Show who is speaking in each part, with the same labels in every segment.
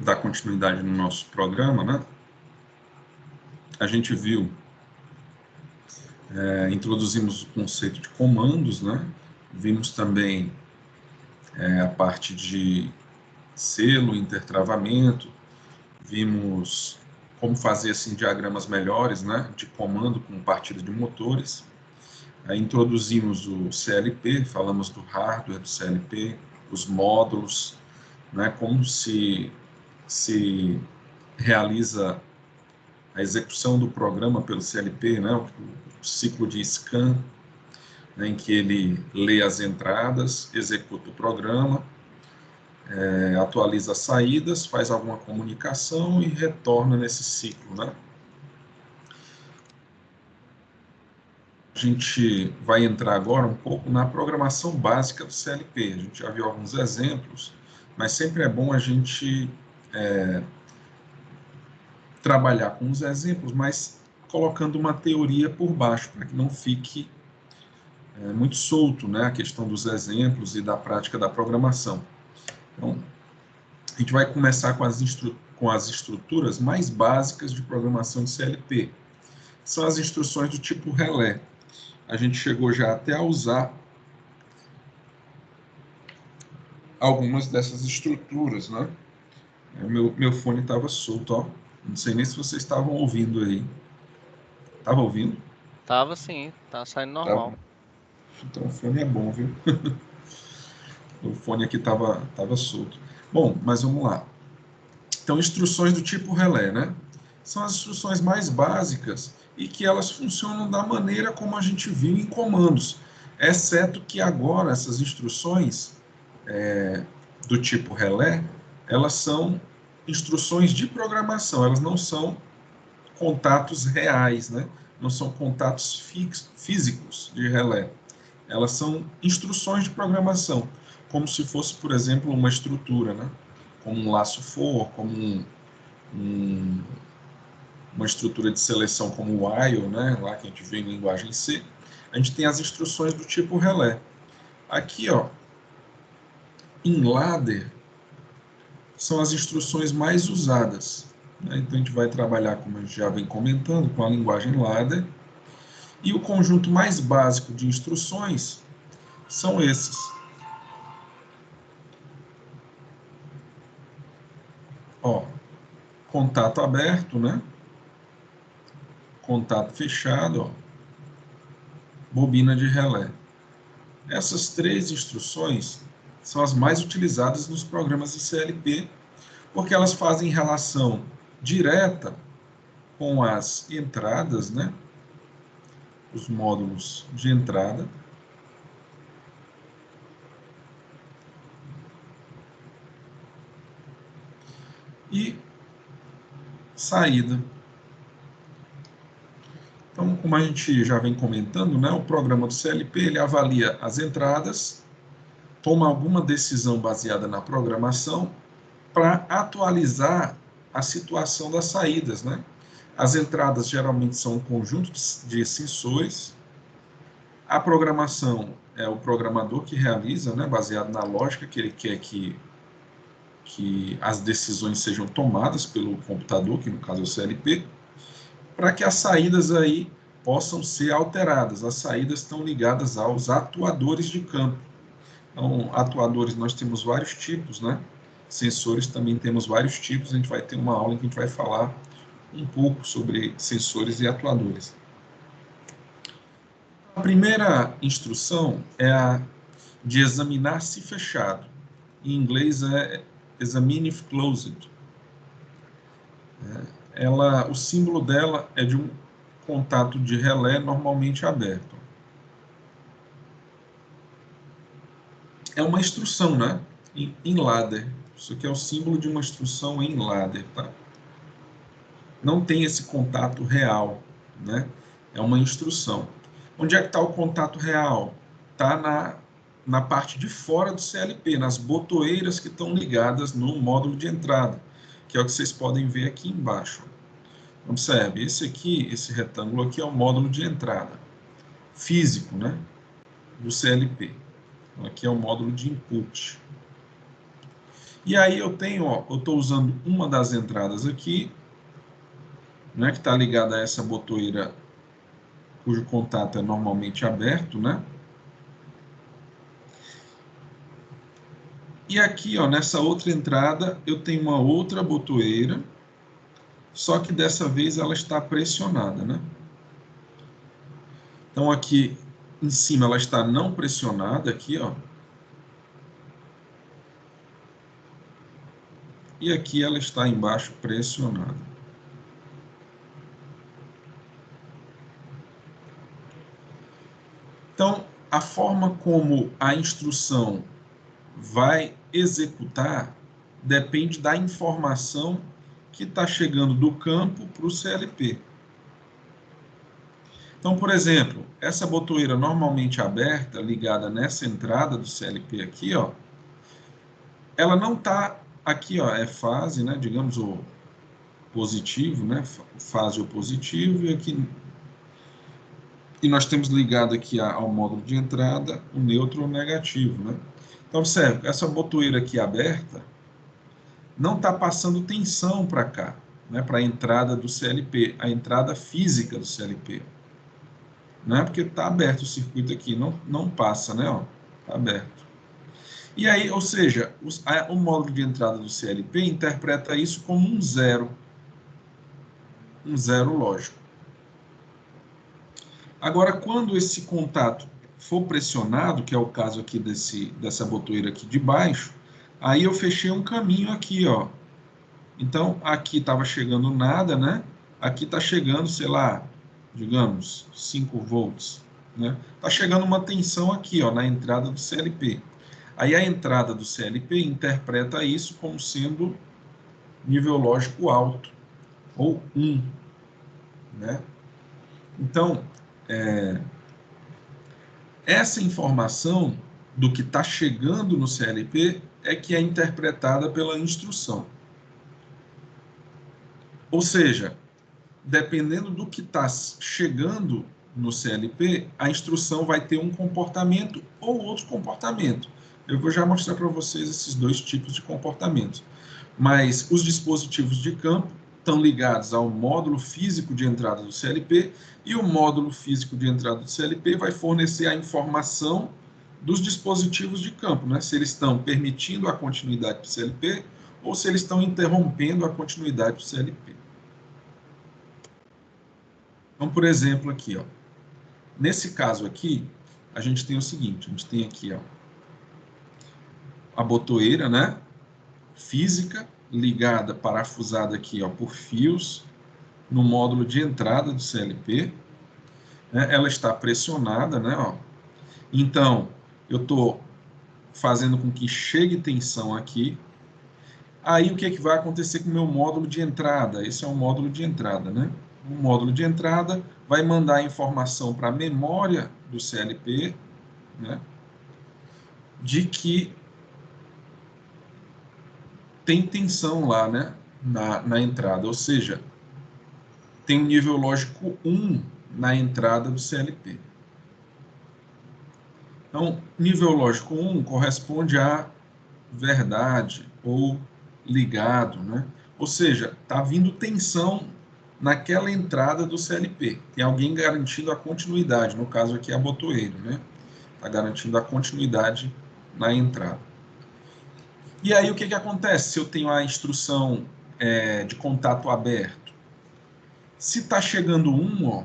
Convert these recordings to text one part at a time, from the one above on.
Speaker 1: dar continuidade no nosso programa, né? A gente viu, introduzimos o conceito de comandos, né? Vimos também a parte de selo, intertravamento, vimos como fazer assim, diagramas melhores, né? De comando com partida de motores. Aí introduzimos o CLP, falamos do hardware do CLP, os módulos, né? Como se realiza a execução do programa pelo CLP, né, o ciclo de scan, né, em que ele lê as entradas, executa o programa, atualiza as saídas, faz alguma comunicação e retorna nesse ciclo, né? A gente vai entrar agora um pouco na programação básica do CLP. A gente já viu alguns exemplos, mas sempre é bom a gente trabalhar com os exemplos, mas colocando uma teoria por baixo, para que não fique muito solto, né, a questão dos exemplos e da prática da programação. Então, a gente vai começar com as estruturas mais básicas de programação de CLP. São as instruções do tipo relé. A gente chegou já até a usar algumas dessas estruturas, né? Meu fone estava solto, ó. Não sei nem se vocês estavam ouvindo aí. Estava ouvindo?
Speaker 2: Tava sim, tá saindo normal.
Speaker 1: Tava. Então o fone é bom, viu? O fone aqui estava solto. Bom, mas vamos lá. Então, instruções do tipo relé, né? São as instruções mais básicas e que elas funcionam da maneira como a gente viu em comandos, exceto que agora essas instruções do tipo relé, elas são instruções de programação, elas não são contatos reais, né? Não são contatos físicos de relé. Elas são instruções de programação, como se fosse, por exemplo, uma estrutura, né? Como um laço for, como uma estrutura de seleção como o while, né? Lá que a gente vê em linguagem C. A gente tem as instruções do tipo relé. Aqui, ó, em ladder, são as instruções mais usadas, né? Então a gente vai trabalhar, como a gente já vem comentando, com a linguagem ladder. E o conjunto mais básico de instruções são esses. Ó, contato aberto, né? Contato fechado, ó, bobina de relé. Essas três instruções são as mais utilizadas nos programas de CLP, porque elas fazem relação direta com as entradas, né? Os módulos de entrada, e saída. Então, como a gente já vem comentando, né, o programa do CLP ele avalia as entradas, toma alguma decisão baseada na programação para atualizar a situação das saídas, né? As entradas geralmente são um conjunto de sensores. A programação é o programador que realiza, né, baseado na lógica que ele quer que as decisões sejam tomadas pelo computador, que no caso é o CLP, para que as saídas aí possam ser alteradas. As saídas estão ligadas aos atuadores de campo. Então, atuadores nós temos vários tipos, né? Sensores também temos vários tipos. A gente vai ter uma aula em que a gente vai falar um pouco sobre sensores e atuadores. A primeira instrução é a de examinar se fechado. Em inglês é examine if closed. O símbolo dela é de um contato de relé normalmente aberto. É uma instrução, né? Em ladder. Isso aqui é o símbolo de uma instrução em ladder, tá? Não tem esse contato real, né? É uma instrução. Onde é que está o contato real? Está na parte de fora do CLP, nas botoeiras que estão ligadas no módulo de entrada, que é o que vocês podem ver aqui embaixo. Observe, esse retângulo aqui é o módulo de entrada físico, né, do CLP. Então, aqui é o módulo de input. E aí eu tenho, ó, eu estou usando uma das entradas aqui, né, que está ligada a essa botoeira cujo contato é normalmente aberto, né? E aqui, ó, nessa outra entrada, eu tenho uma outra botoeira, só que dessa vez ela está pressionada, né? Então aqui em cima ela está não pressionada aqui, ó. E aqui ela está embaixo pressionada. Então, a forma como a instrução vai executar depende da informação que está chegando do campo para o CLP. Então, por exemplo, essa botoeira normalmente aberta, ligada nessa entrada do CLP aqui, ó, ela não está aqui, ó, é fase, né, digamos o positivo, né, fase ou positivo, e aqui e nós temos ligado aqui ao módulo de entrada o neutro ou negativo, né? Então, observe, essa botoeira aqui aberta não está passando tensão para cá, né, para a entrada do CLP, a entrada física do CLP, né, porque está aberto o circuito aqui, não passa, né, ó, está aberto. E aí, ou seja, o módulo de entrada do CLP interpreta isso como um zero lógico. Agora, quando esse contato for pressionado, que é o caso aqui dessa botoeira aqui de baixo, aí eu fechei um caminho aqui, ó. Então, aqui estava chegando nada, né? Aqui está chegando, sei lá, digamos, 5 volts, né? Está chegando uma tensão aqui, ó, na entrada do CLP. Aí a entrada do CLP interpreta isso como sendo nível lógico alto, ou 1, né? Então, essa informação do que está chegando no CLP é que é interpretada pela instrução. Ou seja, dependendo do que está chegando no CLP, a instrução vai ter um comportamento ou outro comportamento. Eu vou já mostrar para vocês esses dois tipos de comportamentos. Mas os dispositivos de campo estão ligados ao módulo físico de entrada do CLP, e o módulo físico de entrada do CLP vai fornecer a informação dos dispositivos de campo, né? Se eles estão permitindo a continuidade do CLP ou se eles estão interrompendo a continuidade do CLP. Então, por exemplo, aqui, ó, nesse caso aqui, a gente tem o seguinte, a gente tem aqui, ó, a botoeira, né, física, ligada, parafusada aqui, ó, por fios, no módulo de entrada do CLP, né, ela está pressionada, né, ó, então, eu estou fazendo com que chegue tensão aqui, aí o que é que vai acontecer com o meu módulo de entrada? Esse é o módulo de entrada, né? O módulo de entrada vai mandar a informação para a memória do CLP, né, de que tem tensão lá, né, na entrada, ou seja, tem um nível lógico 1 na entrada do CLP. Então, nível lógico 1 corresponde a verdade ou ligado, né? Ou seja, está vindo tensão naquela entrada do CLP. Tem alguém garantindo a continuidade, no caso aqui é a botoeira, né? Está garantindo a continuidade na entrada. E aí o que acontece se eu tenho a instrução de contato aberto? Se está chegando ó,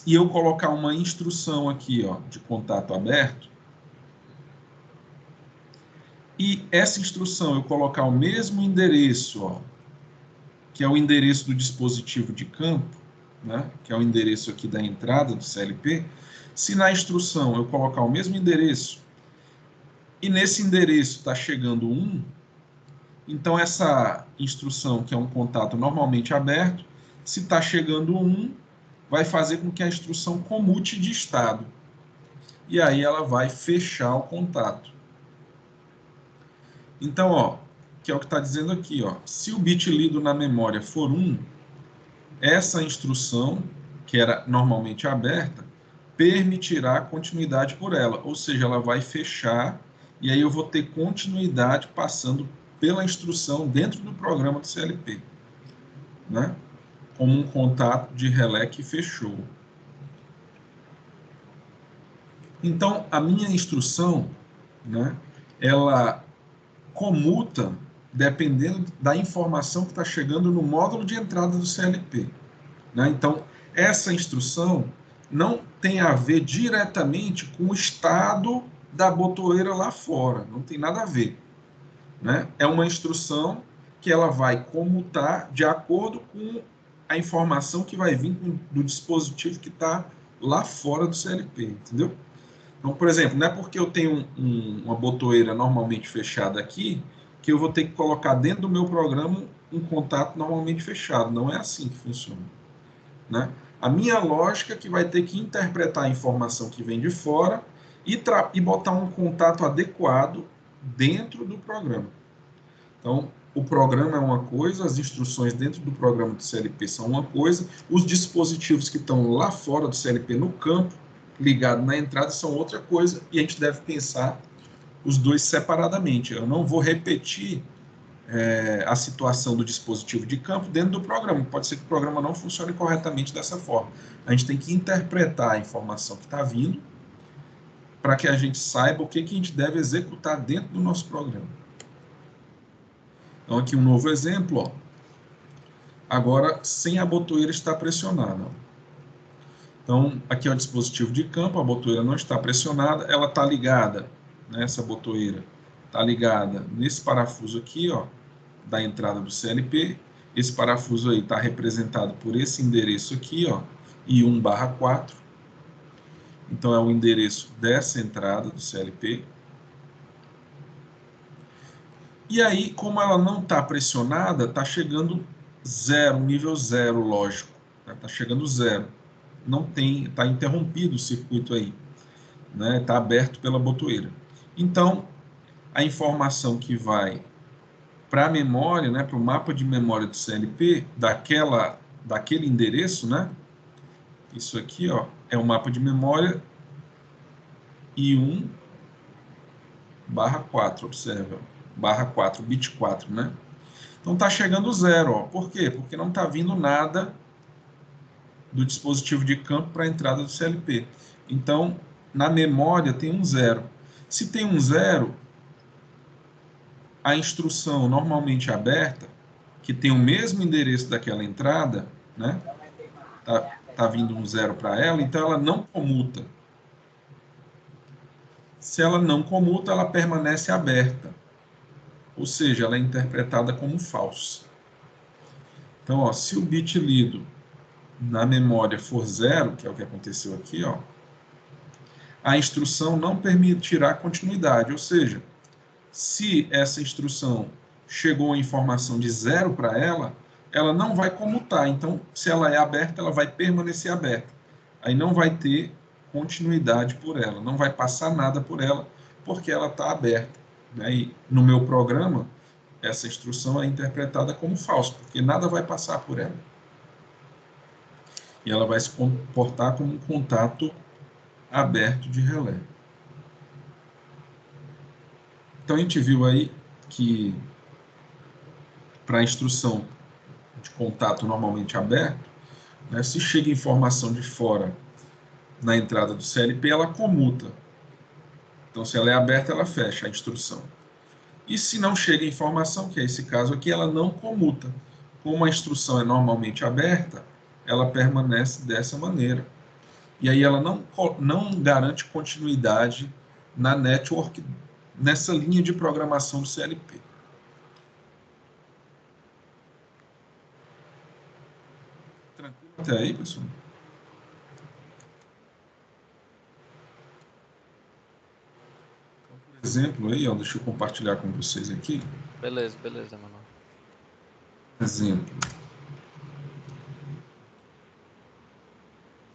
Speaker 1: e eu colocar uma instrução aqui, ó, de contato aberto, e essa instrução eu colocar o mesmo endereço, ó, que é o endereço do dispositivo de campo, né, que é o endereço aqui da entrada do CLP, se na instrução eu colocar o mesmo endereço e nesse endereço está chegando 1, então essa instrução, que é um contato normalmente aberto, se está chegando 1, vai fazer com que a instrução comute de estado. E aí ela vai fechar o contato. Então, ó, que é o que está dizendo aqui, ó, se o bit lido na memória for 1, essa instrução, que era normalmente aberta, permitirá continuidade por ela, ou seja, ela vai fechar e aí eu vou ter continuidade passando pela instrução dentro do programa do CLP, né? Como um contato de relé que fechou. Então, a minha instrução, né, ela comuta dependendo da informação que está chegando no módulo de entrada do CLP, né? Então, essa instrução não tem a ver diretamente com o estado da botoeira lá fora, não tem nada a ver, né? É uma instrução que ela vai comutar de acordo com a informação que vai vir do dispositivo que está lá fora do CLP, entendeu? Então, por exemplo, não é porque eu tenho uma botoeira normalmente fechada aqui que eu vou ter que colocar dentro do meu programa um contato normalmente fechado. Não é assim que funciona, né? A minha lógica é que vai ter que interpretar a informação que vem de fora e botar um contato adequado dentro do programa. Então, o programa é uma coisa, as instruções dentro do programa do CLP são uma coisa, os dispositivos que estão lá fora do CLP no campo, ligado na entrada, são outra coisa, e a gente deve pensar os dois separadamente. Eu não vou repetir a situação do dispositivo de campo dentro do programa. Pode ser que o programa não funcione corretamente dessa forma. A gente tem que interpretar a informação que está vindo para que a gente saiba o que a gente deve executar dentro do nosso programa. Então, aqui um novo exemplo, ó. Agora, sem a botoeira estar pressionada. Então, aqui é o dispositivo de campo, a botoeira não está pressionada, ela está ligada, né, essa botoeira está ligada nesse parafuso aqui, ó, da entrada do CLP. Esse parafuso aí está representado por esse endereço aqui, ó, I1/4. Então, é o endereço dessa entrada do CLP. E aí, como ela não está pressionada, está chegando zero, nível zero, lógico. Está chegando zero. Não tem, está interrompido o circuito aí, né? Está aberto pela botoeira. Então, a informação que vai para a memória, né, para o mapa de memória do CLP, daquele endereço, né? Isso aqui, ó, é o mapa de memória I1/4, observa, /4, bit 4, né? Então está chegando zero, ó. Por quê? Porque não está vindo nada do dispositivo de campo para a entrada do CLP. Então, na memória tem um zero. Se tem um zero, a instrução normalmente aberta, que tem o mesmo endereço daquela entrada, né? Tá vindo um zero para ela, então ela não comuta. Se ela não comuta, ela permanece aberta. Ou seja, ela é interpretada como falsa. Então, ó, se o bit lido na memória for zero, que é o que aconteceu aqui, ó, a instrução não permitirá continuidade. Ou seja, se essa instrução chegou a informação de zero para ela, ela não vai comutar. Então, se ela é aberta, ela vai permanecer aberta. Aí não vai ter continuidade por ela, não vai passar nada por ela, porque ela está aberta, né? E no meu programa, essa instrução é interpretada como falsa, porque nada vai passar por ela. E ela vai se comportar como um contato aberto de relé. Então, a gente viu aí que para a instrução de contato normalmente aberto, né, se chega informação de fora na entrada do CLP, ela comuta. Então, se ela é aberta, ela fecha a instrução. E se não chega informação, que é esse caso aqui, ela não comuta. Como a instrução é normalmente aberta, ela permanece dessa maneira. E aí ela não garante continuidade na network, nessa linha de programação do CLP. Tranquilo até aí, pessoal? Então, por exemplo, aí, ó, deixa eu compartilhar com vocês aqui.
Speaker 2: Beleza, beleza, mano.
Speaker 1: Exemplo.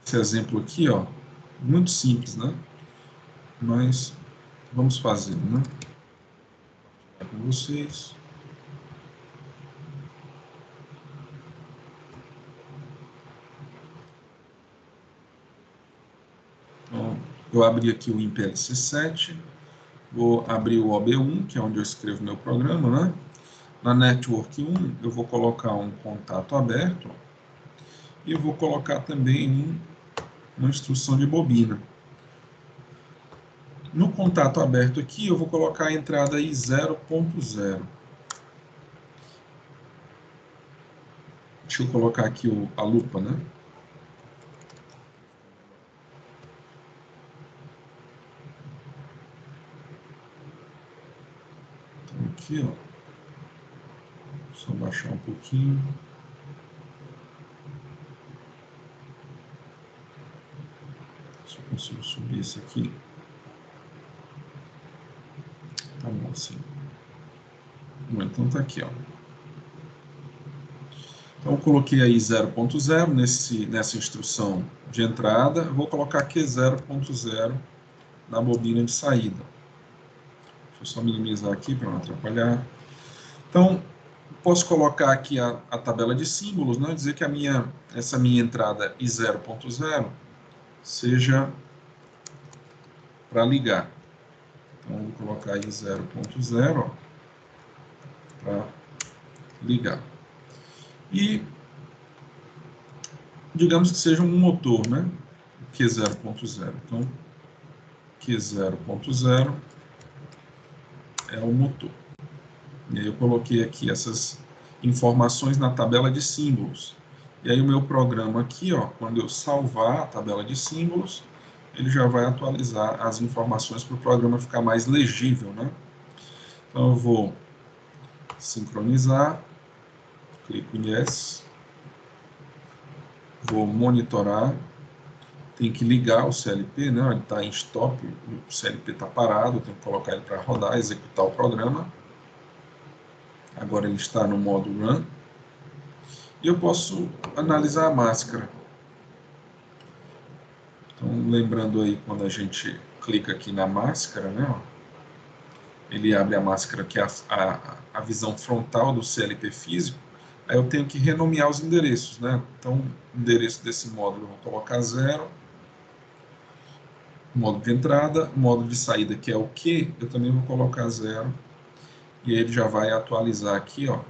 Speaker 1: Esse exemplo aqui, ó, muito simples, né? Mas vamos fazer, né? Vou compartilhar com vocês. Então, eu abri aqui o IMPLC7, Vou abrir o OB1, que é onde eu escrevo meu programa, né? Na Network 1, eu vou colocar um contato aberto e eu vou colocar também uma instrução de bobina. No contato aberto aqui, eu vou colocar a entrada aí 0.0. Deixa eu colocar aqui a lupa, né? Então aqui, ó. Só baixar um pouquinho. Se eu consigo subir isso aqui. Tá bom assim. Bom, então tá aqui, ó. Então eu coloquei aí 0.0 nessa instrução de entrada. Eu vou colocar aqui 0.0 na bobina de saída. Deixa eu só minimizar aqui para não atrapalhar. Então, posso colocar aqui a tabela de símbolos, né? Dizer que essa minha entrada I 0.0 seja para ligar. Então, vou colocar aí 0.0 para ligar. E digamos que seja um motor, né? Q 0.0. Então, Q 0.0 é o motor. E aí eu coloquei aqui essas informações na tabela de símbolos. E aí o meu programa aqui, ó, quando eu salvar a tabela de símbolos, ele já vai atualizar as informações para o programa ficar mais legível, né? Então eu vou sincronizar, clico em Yes, vou monitorar, tem que ligar o CLP, né? Ele está em stop, o CLP está parado, tenho que colocar ele para rodar, executar o programa. Agora ele está no modo Run. E eu posso analisar a máscara. Então, lembrando aí, quando a gente clica aqui na máscara, né? Ó, ele abre a máscara que é a visão frontal do CLP físico. Aí eu tenho que renomear os endereços, né? Então, o endereço desse módulo eu vou colocar 0. Modo de entrada, modo de saída, que é o Q, eu também vou colocar 0. E ele já vai atualizar aqui, ó.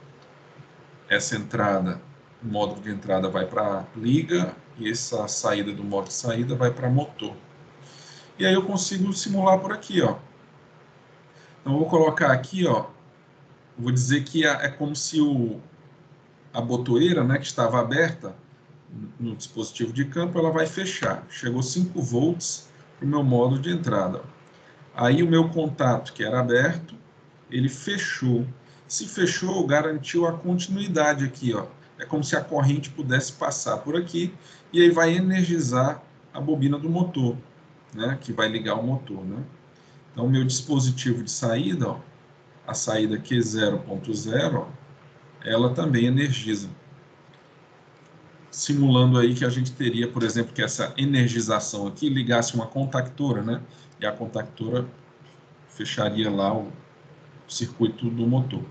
Speaker 1: Essa entrada, o módulo de entrada vai para liga, e essa saída do modo de saída vai para motor. E aí eu consigo simular por aqui, ó. Então eu vou colocar aqui, ó. Vou dizer que é como se a botoeira, né, que estava aberta no dispositivo de campo, ela vai fechar. Chegou 5 volts para o meu modo de entrada. Aí o meu contato, que era aberto, ele fechou. Se fechou, garantiu a continuidade aqui, ó. É como se a corrente pudesse passar por aqui e aí vai energizar a bobina do motor, né, que vai ligar o motor, né? Então, o meu dispositivo de saída, ó, a saída Q0.0, ela também energiza. Simulando aí que a gente teria, por exemplo, que essa energização aqui ligasse uma contactora, né? E a contactora fecharia lá o circuito do motor.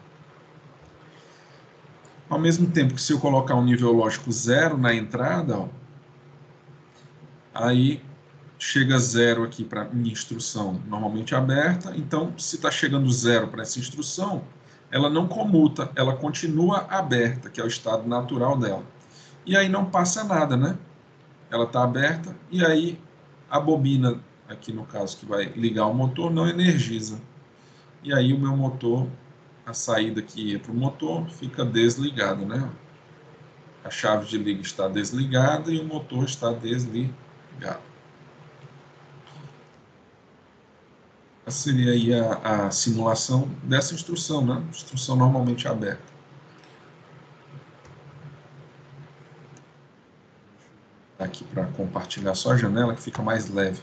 Speaker 1: Ao mesmo tempo que se eu colocar um nível lógico 0 na entrada, ó, aí chega 0 aqui para minha instrução normalmente aberta, então se está chegando 0 para essa instrução, ela não comuta, ela continua aberta, que é o estado natural dela. E aí não passa nada, né? Ela está aberta e aí a bobina, aqui no caso que vai ligar o motor, não energiza. E aí o meu motor, a saída que ia para o motor, fica desligada, né? A chave de liga está desligada e o motor está desligado. Essa seria aí a simulação dessa instrução, né? Instrução normalmente aberta. Aqui para compartilhar só a janela, que fica mais leve.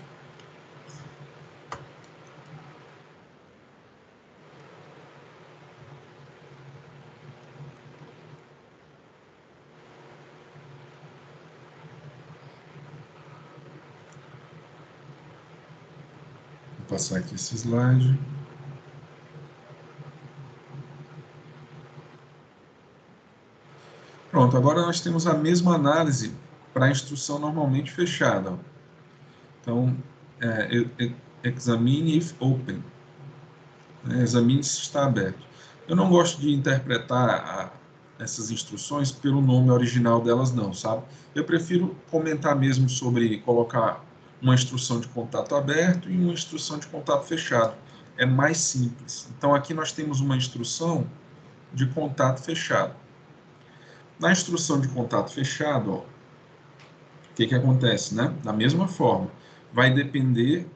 Speaker 1: Vou passar aqui esse slide. Pronto, agora nós temos a mesma análise para a instrução normalmente fechada. Então, examine if open. né? Examine se está aberto. Eu não gosto de interpretar essas instruções pelo nome original delas, não, sabe? Eu prefiro comentar mesmo sobre colocar uma instrução de contato aberto e uma instrução de contato fechado. É mais simples. Então, aqui nós temos uma instrução de contato fechado. Na instrução de contato fechado, ó, o que acontece, né? Da mesma forma, vai depender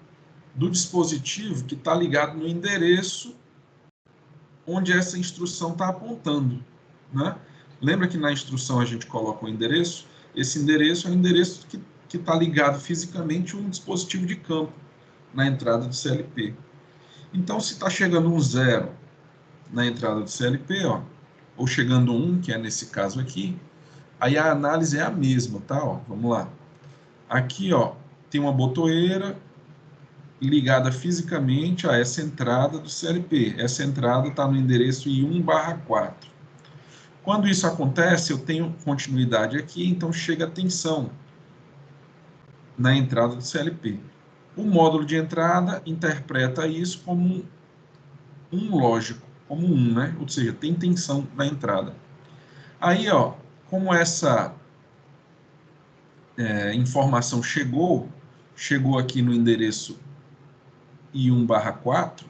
Speaker 1: do dispositivo que está ligado no endereço onde essa instrução está apontando, né? Lembra que na instrução a gente coloca o endereço? Esse endereço é o endereço que está ligado fisicamente a um dispositivo de campo na entrada do CLP. Então, se está chegando um 0 na entrada do CLP, ó, ou chegando um, que é nesse caso aqui, aí a análise é a mesma, tá? Ó, vamos lá. Aqui, ó, tem uma botoeira ligada fisicamente a essa entrada do CLP. Essa entrada está no endereço I1/4. Quando isso acontece, eu tenho continuidade aqui, então chega a tensão na entrada do CLP. O módulo de entrada interpreta isso como um lógico, como um, né? Ou seja, tem tensão na entrada. Aí, ó, como essa informação chegou aqui no endereço I1/4,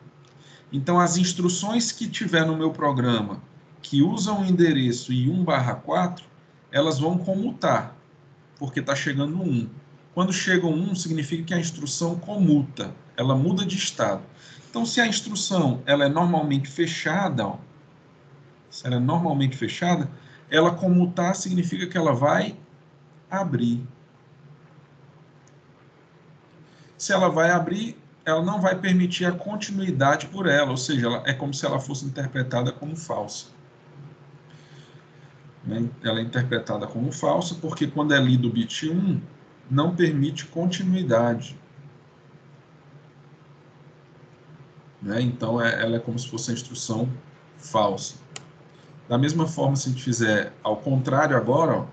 Speaker 1: então as instruções que tiver no meu programa que usam o endereço I1/4, elas vão comutar, porque está chegando 1. Quando chega um 1, significa que a instrução comuta, ela muda de estado. Então, se a instrução ela é normalmente fechada, ó, se ela é normalmente fechada, ela comutar significa que ela vai abrir. Se ela vai abrir, ela não vai permitir a continuidade por ela, ou seja, é como se ela fosse interpretada como falsa. Ela é interpretada como falsa porque quando é lido o bit 1, não permite continuidade. Então, ela é como se fosse a instrução falsa. Da mesma forma, se a gente fizer ao contrário agora, ó,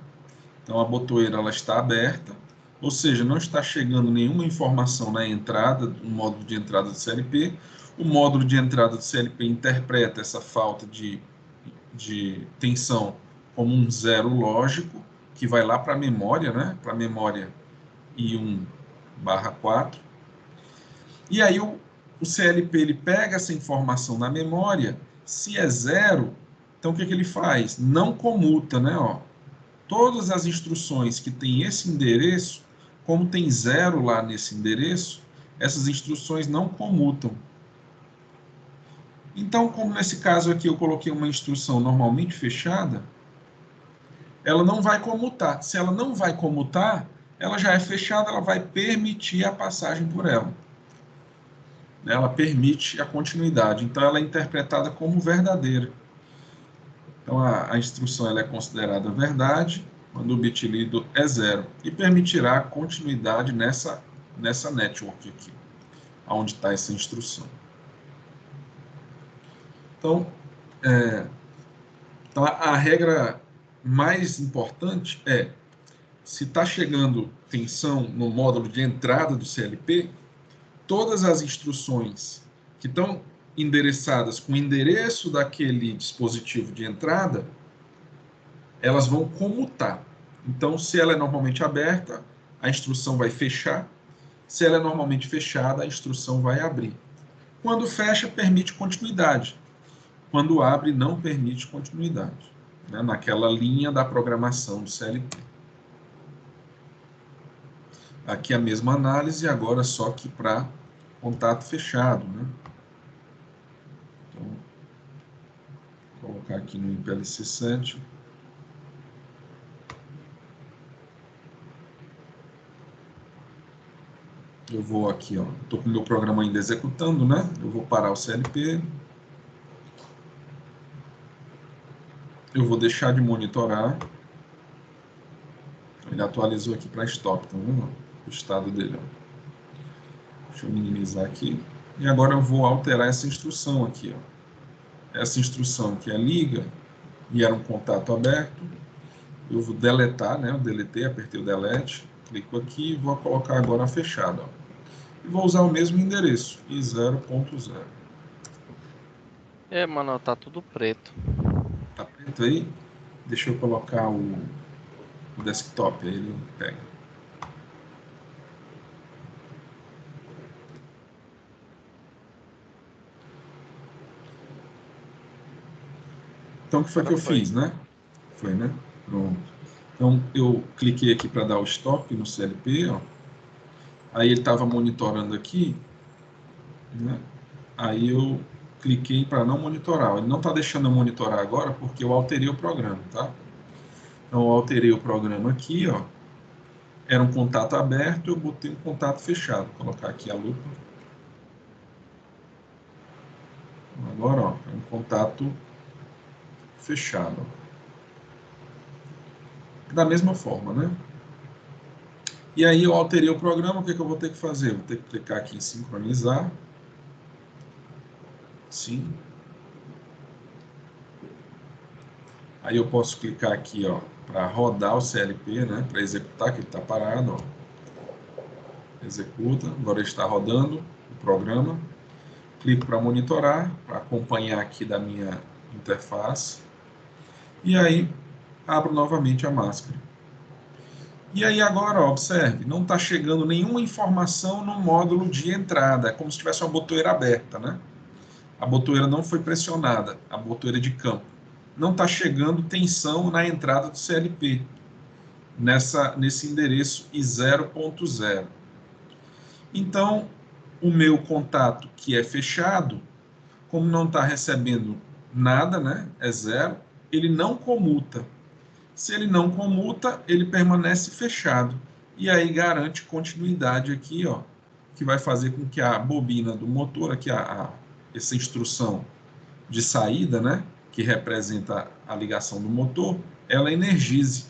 Speaker 1: então a botoeira ela está aberta, ou seja, não está chegando nenhuma informação na entrada, no módulo de entrada do CLP. O módulo de entrada do CLP interpreta essa falta de tensão como um 0 lógico, que vai lá para a memória, né? Para a memória I1/4. E aí o CLP ele pega essa informação na memória, se é 0, então o que ele faz? Não comuta, né? Ó, todas as instruções que tem esse endereço, como tem 0 lá nesse endereço, essas instruções não comutam. Então, como nesse caso aqui eu coloquei uma instrução normalmente fechada, ela não vai comutar. Se ela não vai comutar, ela já é fechada, ela vai permitir a passagem por ela. Ela permite a continuidade. Então, ela é interpretada como verdadeira. Então, a instrução ela é considerada verdade quando o bit lido é 0 e permitirá a continuidade nessa network aqui, onde está essa instrução. Então, a regra mais importante é, se está chegando tensão no módulo de entrada do CLP, todas as instruções que estão endereçadas com o endereço daquele dispositivo de entrada, elas vão comutar. Então, se ela é normalmente aberta, a instrução vai fechar. Se ela é normalmente fechada, a instrução vai abrir. Quando fecha, permite continuidade. Quando abre, não permite continuidade, né? Naquela linha da programação do CLP. Aqui a mesma análise, agora só que para contato fechado, né? Então, vou colocar aqui no IPLC 7. Eu vou aqui, ó, estou com o meu programa ainda executando, né? Eu vou parar o CLP. Eu vou deixar de monitorar. Ele atualizou aqui para stop, tá vendo? O estado dele, ó. Deixa eu minimizar aqui. E agora eu vou alterar essa instrução aqui, ó. Essa instrução que é liga e era um contato aberto. Eu vou deletar, né? Eu deletei, apertei o delete, clico aqui e vou colocar agora a fechada, ó. E vou usar o mesmo endereço, i0.0.
Speaker 2: É, mano, tá tudo preto.
Speaker 1: Tá preto aí? Deixa eu colocar o desktop, aí ele pega. Então, o que foi que
Speaker 2: Agora
Speaker 1: eu
Speaker 2: foi.
Speaker 1: fiz, né? Foi, né? Pronto. Então, eu cliquei aqui para dar o stop no CLP, ó. Aí ele estava monitorando aqui, né? Aí eu cliquei para não monitorar. Ele não está deixando eu monitorar agora porque eu alterei o programa, tá? Então, eu alterei o programa aqui, ó. Era um contato aberto, eu botei um contato fechado. Vou colocar aqui a lupa. Agora, ó, é um contato fechado. Da mesma forma, né? E aí eu alterei o programa, o que, que eu vou ter que fazer? Vou ter que clicar aqui em sincronizar. Sim. Aí eu posso clicar aqui, ó, para rodar o CLP, né? Para executar, que ele está parado, ó. Executa, agora ele está rodando o programa. Clico para monitorar, para acompanhar aqui da minha interface. E aí abro novamente a máscara. E aí agora, ó, observe, não está chegando nenhuma informação no módulo de entrada, é como se tivesse uma botoeira aberta, né? A botoeira não foi pressionada, a botoeira de campo. Não está chegando tensão na entrada do CLP, nesse endereço I0.0. Então, o meu contato, que é fechado, como não está recebendo nada, né, é zero, ele não comuta. Se ele não comuta, ele permanece fechado. E aí garante continuidade aqui, ó, que vai fazer com que a bobina do motor, aqui essa instrução de saída, né, que representa a ligação do motor, ela energize.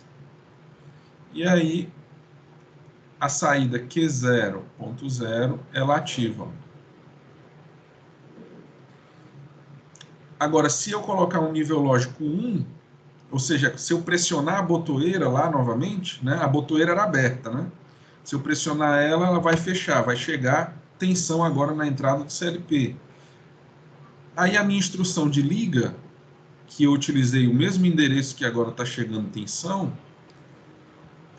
Speaker 1: E aí a saída Q0.0 ela ativa. Agora, se eu colocar um nível lógico 1, ou seja, se eu pressionar a botoeira lá novamente, né, a botoeira era aberta, né? Se eu pressionar ela, ela vai fechar, vai chegar tensão agora na entrada do CLP. Aí a minha instrução de liga, que eu utilizei o mesmo endereço que agora está chegando tensão,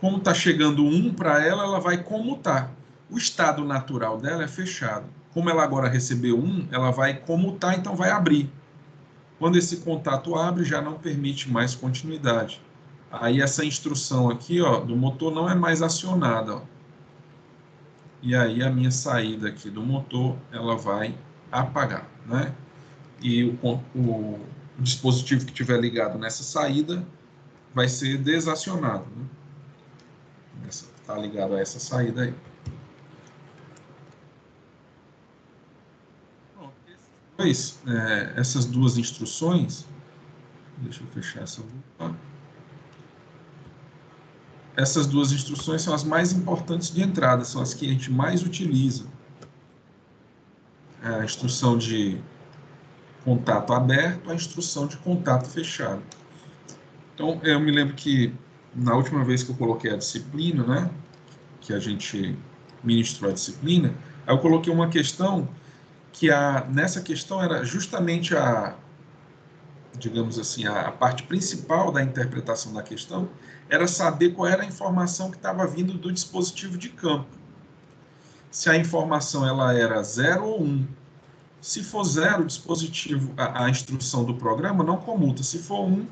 Speaker 1: como está chegando 1 para ela, ela vai comutar. O estado natural dela é fechado. Como ela agora recebeu 1, ela vai comutar, então vai abrir. Quando esse contato abre, já não permite mais continuidade. Aí essa instrução aqui, ó, do motor não é mais acionada, ó. E aí a minha saída aqui do motor, ela vai apagar, né? E o dispositivo que estiver ligado nessa saída vai ser desacionado, né? Está ligado a essa saída aí. Essas duas instruções, deixa eu fechar essa lupa. Essas duas instruções são as mais importantes de entrada, são as que a gente mais utiliza. A instrução de contato aberto, a instrução de contato fechado. Então, eu me lembro que na última vez que eu coloquei a disciplina, né, que a gente ministrou a disciplina, aí eu coloquei uma questão que nessa questão era justamente digamos assim, a parte principal da interpretação da questão era saber qual era a informação que estava vindo do dispositivo de campo. Se a informação ela era 0 ou 1. Se for 0, o dispositivo, a instrução do programa não comuta. Se for 1,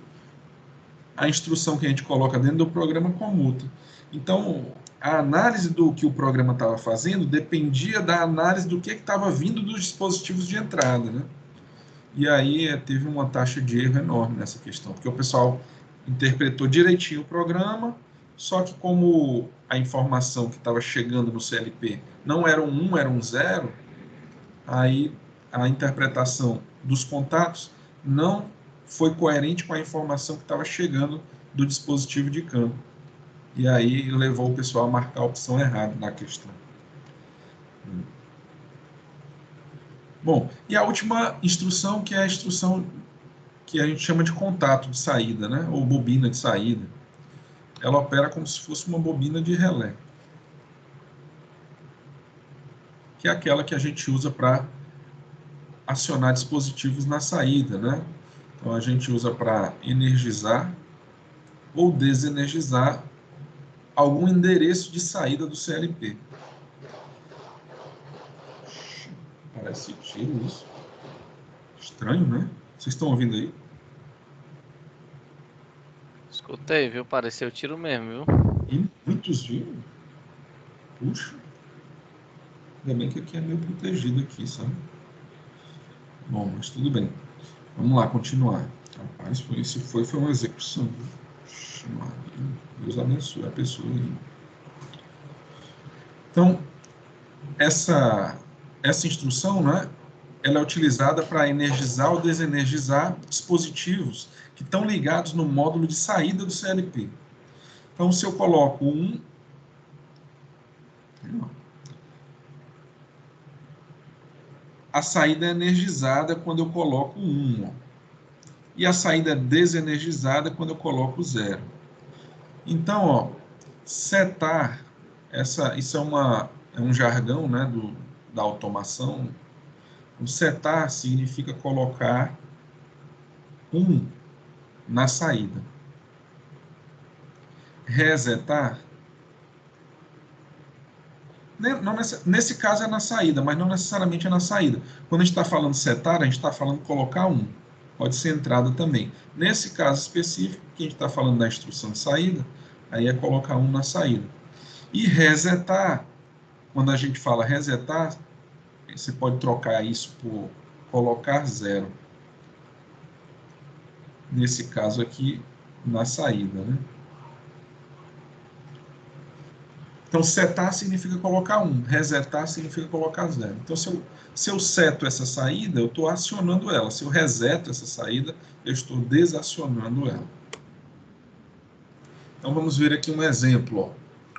Speaker 1: a instrução que a gente coloca dentro do programa comuta. Então, a análise do que o programa estava fazendo dependia da análise do que estava vindo dos dispositivos de entrada, né? E aí teve uma taxa de erro enorme nessa questão, porque o pessoal interpretou direitinho o programa, só que como a informação que estava chegando no CLP não era um 1, era um 0, aí a interpretação dos contatos não foi coerente com a informação que estava chegando do dispositivo de campo. E aí levou o pessoal a marcar a opção errada na questão. Bom, e a última instrução, que é a instrução que a gente chama de contato de saída, né? Ou bobina de saída. Ela opera como se fosse uma bobina de relé, que é aquela que a gente usa para acionar dispositivos na saída, né? Então, a gente usa para energizar ou desenergizar algum endereço de saída do CLP. Parece tiro isso. Estranho, né? Vocês estão ouvindo aí?
Speaker 2: Escutei, viu? Pareceu tiro mesmo, viu?
Speaker 1: E muitos viram. Puxa. Ainda bem que aqui é meio protegido aqui, sabe? Bom, mas tudo bem. Vamos lá, continuar. Rapaz, foi uma execução. Deus abençoe a pessoa aí. Então, essa instrução, né, ela é utilizada para energizar ou desenergizar dispositivos que estão ligados no módulo de saída do CLP. Então, se eu coloco a saída é energizada quando eu coloco 1, e a saída é desenergizada quando eu coloco 0. Então, ó, setar, isso é um jargão, né, da automação. O setar significa colocar 1 na saída. Resetar, não, nesse caso é na saída, mas não necessariamente é na saída. Quando a gente está falando setar, a gente está falando colocar 1. Pode ser entrada também. Nesse caso específico, que a gente está falando da instrução de saída, aí é colocar 1 na saída. E resetar, quando a gente fala resetar, você pode trocar isso por colocar 0. Nesse caso aqui, na saída, né? Então, setar significa colocar 1, resetar significa colocar 0. Então, se eu seto essa saída, eu estou acionando ela. Se eu reseto essa saída, eu estou desacionando ela. Então, vamos ver aqui um exemplo. Ó.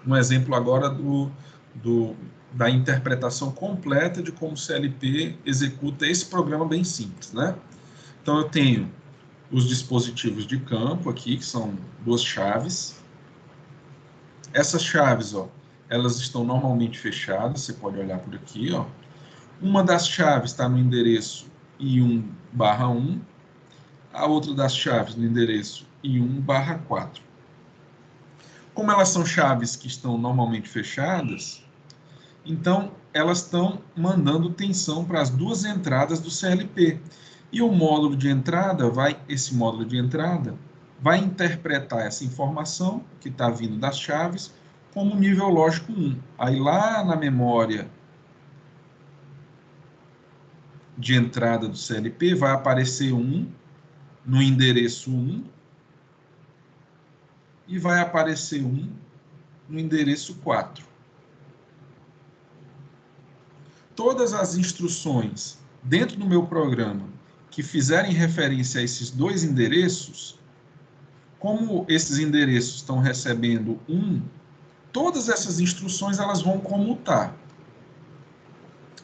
Speaker 1: Um exemplo agora da interpretação completa de como o CLP executa esse programa bem simples, né? Então, eu tenho os dispositivos de campo aqui, que são 2 chaves. Essas chaves, ó, elas estão normalmente fechadas, você pode olhar por aqui, ó. Uma das chaves está no endereço I1/1, a outra das chaves no endereço I1/4. Como elas são chaves que estão normalmente fechadas, então elas estão mandando tensão para as 2 entradas do CLP. E o módulo de entrada esse módulo de entrada vai interpretar essa informação que está vindo das chaves como nível lógico 1. Aí lá na memória de entrada do CLP vai aparecer 1 no endereço 1 e vai aparecer 1 no endereço 4. Todas as instruções dentro do meu programa que fizerem referência a esses 2 endereços, como esses endereços estão recebendo 1, todas essas instruções elas vão comutar.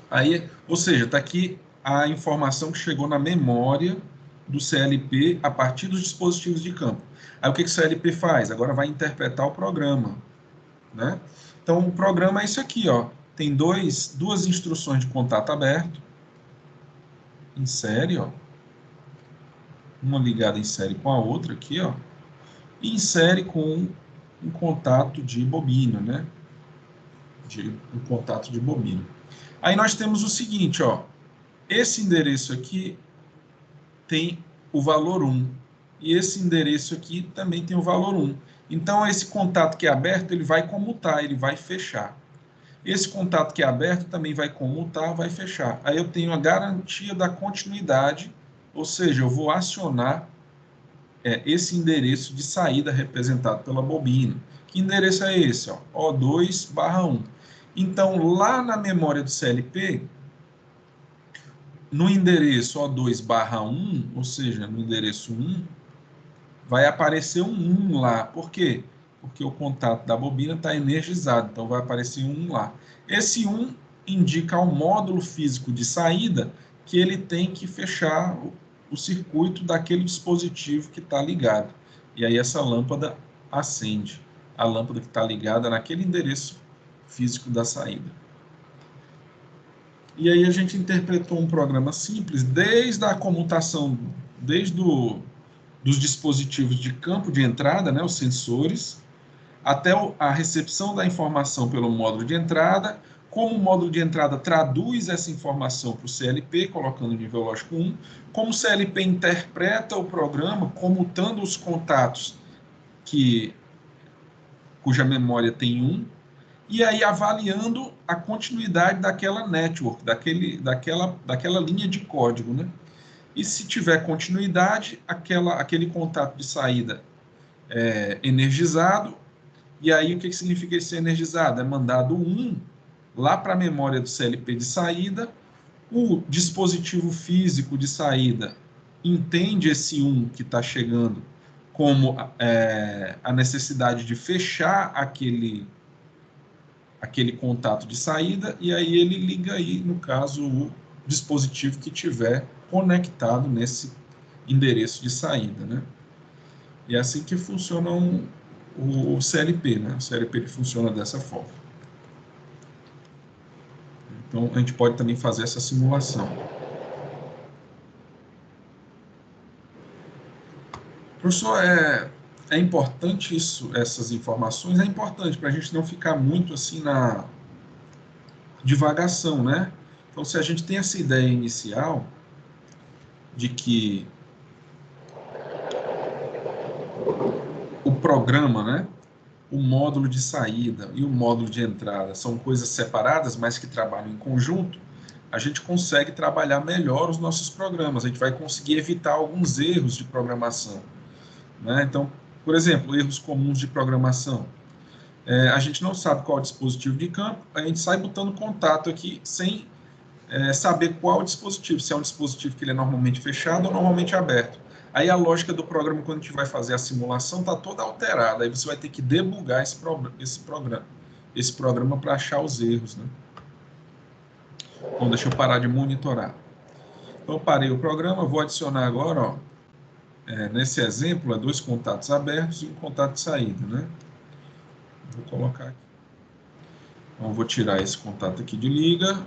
Speaker 1: Aí, ou seja, está aqui a informação que chegou na memória do CLP a partir dos dispositivos de campo. Aí o que o CLP faz? Agora vai interpretar o programa, né? Então o programa é isso aqui, ó. Tem duas instruções de contato aberto em série, ó. Uma ligada em série com a outra aqui, ó. E em série com um contato de bobina, né? Um contato de bobina. Aí nós temos o seguinte, ó. Esse endereço aqui tem o valor 1. E esse endereço aqui também tem o valor 1. Então, esse contato que é aberto, ele vai comutar, ele vai fechar. Esse contato que é aberto também vai comutar, vai fechar. Aí eu tenho a garantia da continuidade, ou seja, eu vou acionar esse endereço de saída representado pela bobina. Que endereço é esse? Ó? O2/1. Então, lá na memória do CLP, no endereço O2/1, ou seja, no endereço 1, vai aparecer um 1 lá. Por quê? Porque o contato da bobina está energizado, então vai aparecer um 1 lá. Esse 1 indica ao módulo físico de saída que ele tem que fechar o circuito daquele dispositivo que está ligado. E aí essa lâmpada acende, a lâmpada que está ligada naquele endereço físico da saída. E aí a gente interpretou um programa simples, desde a comutação, dos dispositivos de campo de entrada, né, os sensores, até a recepção da informação pelo módulo de entrada, como o módulo de entrada traduz essa informação para o CLP, colocando o nível lógico 1, como o CLP interpreta o programa, comutando os contatos cuja memória tem 1, e aí avaliando a continuidade daquela network, daquela linha de código, né? E se tiver continuidade, aquele contato de saída é energizado. E aí o que significa esse energizado? É mandado 1 lá para a memória do CLP de saída, o dispositivo físico de saída entende esse 1 que está chegando como a necessidade de fechar aquele contato de saída, e aí ele liga aí, no caso, o dispositivo que tiver conectado nesse endereço de saída, né? E é assim que funciona o CLP, né? O CLP ele funciona dessa forma. Então, a gente pode também fazer essa simulação. Professor, é importante essas informações, é importante para a gente não ficar muito assim na divagação, né? Então, se a gente tem essa ideia inicial de que o programa, né, o módulo de saída e o módulo de entrada são coisas separadas, mas que trabalham em conjunto, a gente consegue trabalhar melhor os nossos programas, a gente vai conseguir evitar alguns erros de programação, né? Então, por exemplo, erros comuns de programação. A gente não sabe qual é o dispositivo de campo, a gente sai botando contato aqui sem saber qual é o dispositivo, se é um dispositivo que ele é normalmente fechado ou normalmente aberto. Aí a lógica do programa, quando a gente vai fazer a simulação, está toda alterada. Aí você vai ter que debugar esse programa para achar os erros, né? Então, deixa eu parar de monitorar. Então, eu parei o programa, vou adicionar agora, ó, nesse exemplo, 2 contatos abertos e um contato de saída, né? Vou colocar aqui. Então, eu vou tirar esse contato aqui de liga,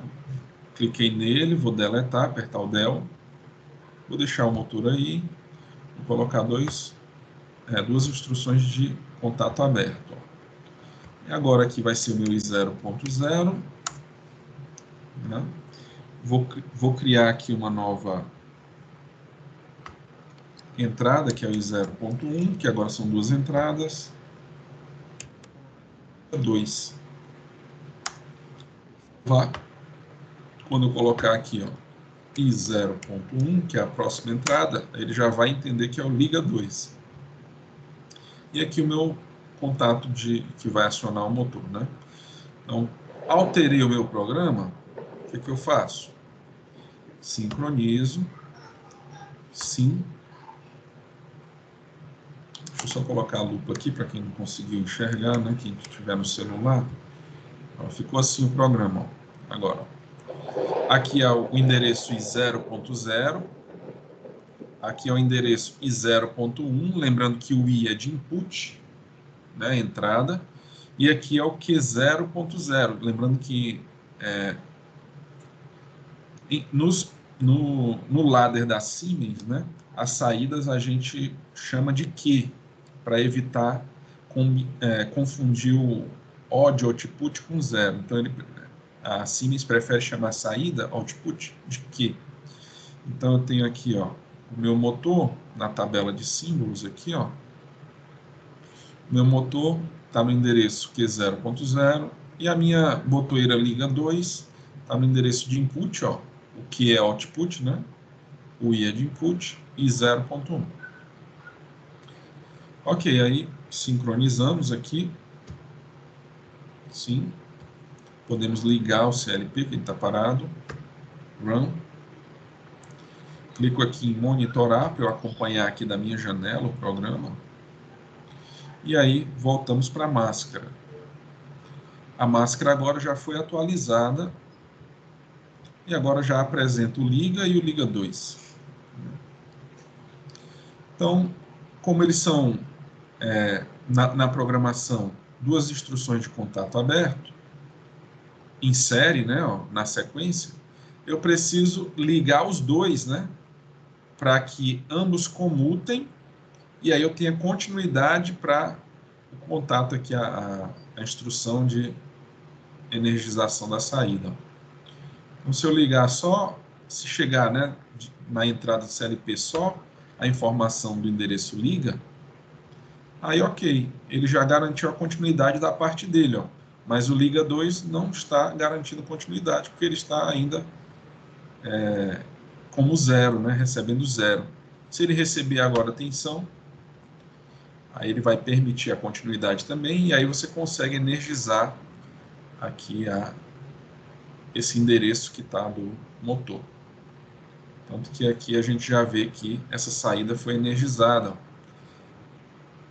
Speaker 1: cliquei nele, vou deletar, apertar o del, vou deixar o motor aí, vou colocar duas instruções de contato aberto. Ó. E agora aqui vai ser o meu i0.0. Né? Vou criar aqui uma nova entrada, que é o i0.1, que agora são 2 entradas. 2. Quando eu colocar aqui, ó, i0.1, que é a próxima entrada, ele já vai entender que é o liga 2. E aqui o meu contato que vai acionar o motor, né? Então, alterei o meu programa, o que eu faço? Sincronizo, sim. Deixa eu só colocar a lupa aqui para quem não conseguiu enxergar, né? Quem estiver no celular. Ó, ficou assim o programa, ó. Agora, ó. Aqui é o endereço i0.0. Aqui é o endereço i0.1, lembrando que o i é de input, né, entrada, e aqui é o Q0.0, lembrando que no ladder da Siemens, né, as saídas a gente chama de Q, para evitar confundir o O de output com 0. Então, a Siemens prefere chamar a saída, output, de Q. Então, eu tenho aqui, ó, o meu motor, na tabela de símbolos aqui, ó, meu motor está no endereço Q0.0 e a minha botoeira liga 2 está no endereço de input, ó, o que é output, né? O I é de input e 0.1. Ok, aí sincronizamos aqui. Sim. Podemos ligar o CLP, que ele está parado. Run. Clico aqui em monitorar para eu acompanhar aqui da minha janela o programa. E aí voltamos para a máscara. A máscara agora já foi atualizada e agora já apresenta o liga e o liga 2. Então, como eles são, na programação, 2 instruções de contato aberto, em série, né, ó, na sequência, eu preciso ligar os dois, né? Para que ambos comutem, e aí eu tenha continuidade para o contato aqui, a instrução de energização da saída. Então, se eu ligar só, se chegar, né, na entrada do CLP só a informação do endereço liga, aí ok, ele já garantiu a continuidade da parte dele, ó. Mas o liga 2 não está garantindo continuidade, porque ele está ainda como zero, né, recebendo zero. Se ele receber agora tensão, aí ele vai permitir a continuidade também, e aí você consegue energizar aqui esse endereço que está do motor. Tanto que aqui a gente já vê que essa saída foi energizada.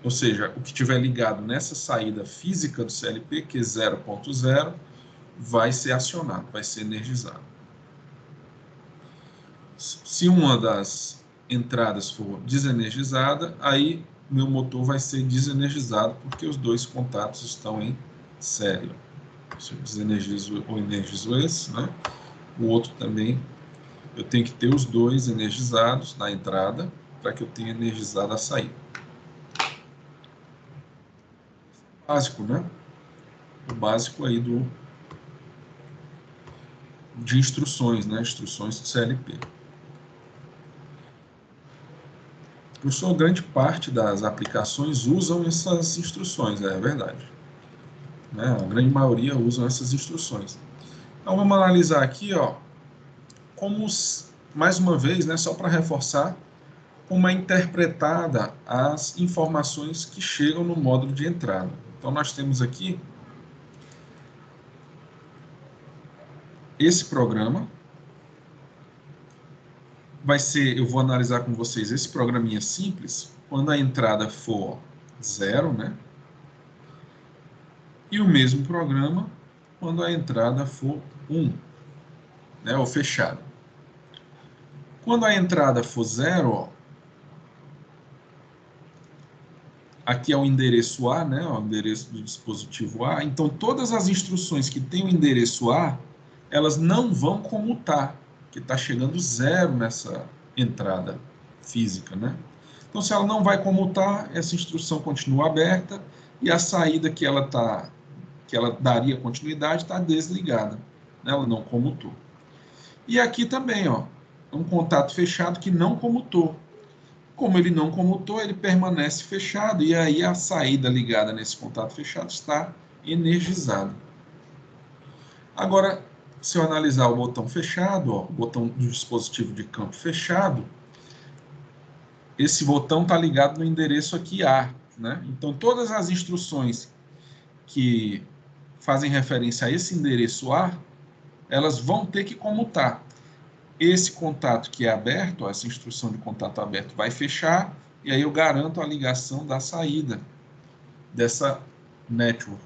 Speaker 1: Ou seja, o que estiver ligado nessa saída física do CLP, que é 0.0, vai ser acionado, vai ser energizado. Se uma das entradas for desenergizada, aí meu motor vai ser desenergizado, porque os dois contatos estão em série. Se eu desenergizo ou energizo esse, né? O outro também, eu tenho que ter os dois energizados na entrada, para que eu tenha energizado a saída. Básico, né? O básico aí de instruções, né? Instruções do CLP. Professor, grande parte das aplicações usam essas instruções, é verdade. Né? A grande maioria usam essas instruções. Então, vamos analisar aqui, ó, como, mais uma vez, né, só para reforçar, como é interpretada as informações que chegam no módulo de entrada. Então, nós temos aqui esse programa. Vai ser, eu vou analisar com vocês esse programinha simples, quando a entrada for 0, né? E o mesmo programa quando a entrada for 1, né? Ou fechado. Quando a entrada for 0, ó, aqui é o endereço A, né? O endereço do dispositivo A. Então, todas as instruções que têm o endereço A, elas não vão comutar, que está chegando 0 nessa entrada física, né? Então, se ela não vai comutar, essa instrução continua aberta e a saída que ela daria continuidade está desligada, né? Ela não comutou. E aqui também, ó, um contato fechado que não comutou. Como ele não comutou, ele permanece fechado e aí a saída ligada nesse contato fechado está energizada. Agora, se eu analisar o botão fechado, ó, o botão do dispositivo de campo fechado, esse botão está ligado no endereço aqui A, né? Então, todas as instruções que fazem referência a esse endereço A, elas vão ter que comutar. Esse contato que é aberto, ó, essa instrução de contato aberto vai fechar, e aí eu garanto a ligação da saída dessa network.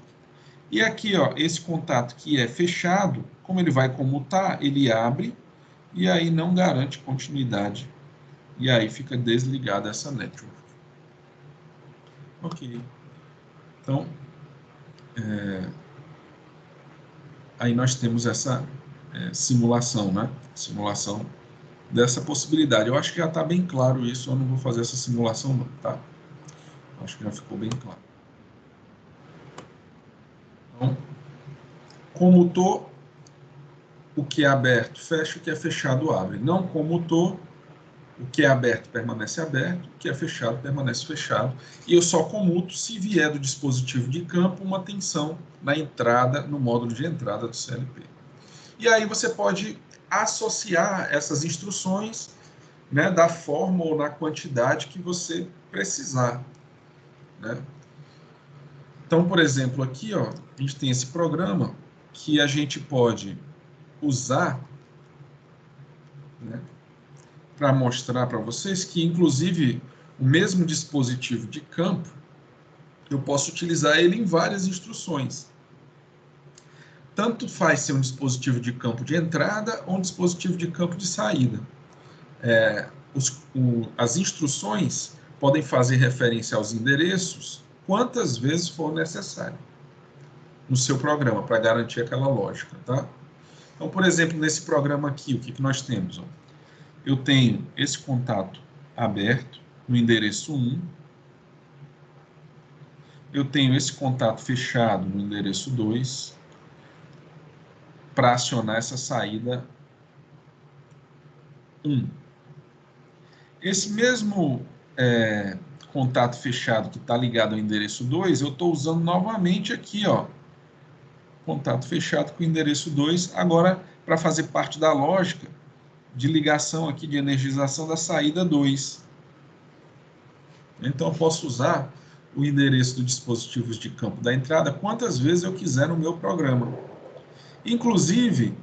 Speaker 1: E aqui, ó, esse contato que é fechado, como ele vai comutar, ele abre, e aí não garante continuidade. E aí fica desligada essa network. Ok. Então, aí nós temos essa simulação, né? Simulação dessa possibilidade. Eu acho que já está bem claro isso, eu não vou fazer essa simulação não, tá? Acho que já ficou bem claro. Então, comutou, o que é aberto fecha, o que é fechado abre. Não comutou, o que é aberto permanece aberto, o que é fechado permanece fechado. E eu só comuto se vier do dispositivo de campo uma tensão na entrada, no módulo de entrada do CLP. E aí você pode associar essas instruções, né, da forma ou na quantidade que você precisar, né? Então, por exemplo, aqui, ó, a gente tem esse programa que a gente pode usar, né, para mostrar para vocês que, inclusive, o mesmo dispositivo de campo, eu posso utilizar ele em várias instruções. Tanto faz ser um dispositivo de campo de entrada ou um dispositivo de campo de saída. As instruções podem fazer referência aos endereços quantas vezes for necessário no seu programa, para garantir aquela lógica, tá? Então, por exemplo, nesse programa aqui, o que, que nós temos? Ó? Eu tenho esse contato aberto no endereço 1, eu tenho esse contato fechado no endereço 2, para acionar essa saída 1. Esse mesmo contato fechado que está ligado ao endereço 2, eu estou usando novamente aqui, ó, contato fechado com o endereço 2, agora para fazer parte da lógica de ligação aqui, de energização da saída 2. Então, eu posso usar o endereço do dispositivo de campo da entrada quantas vezes eu quiser no meu programa. Inclusive,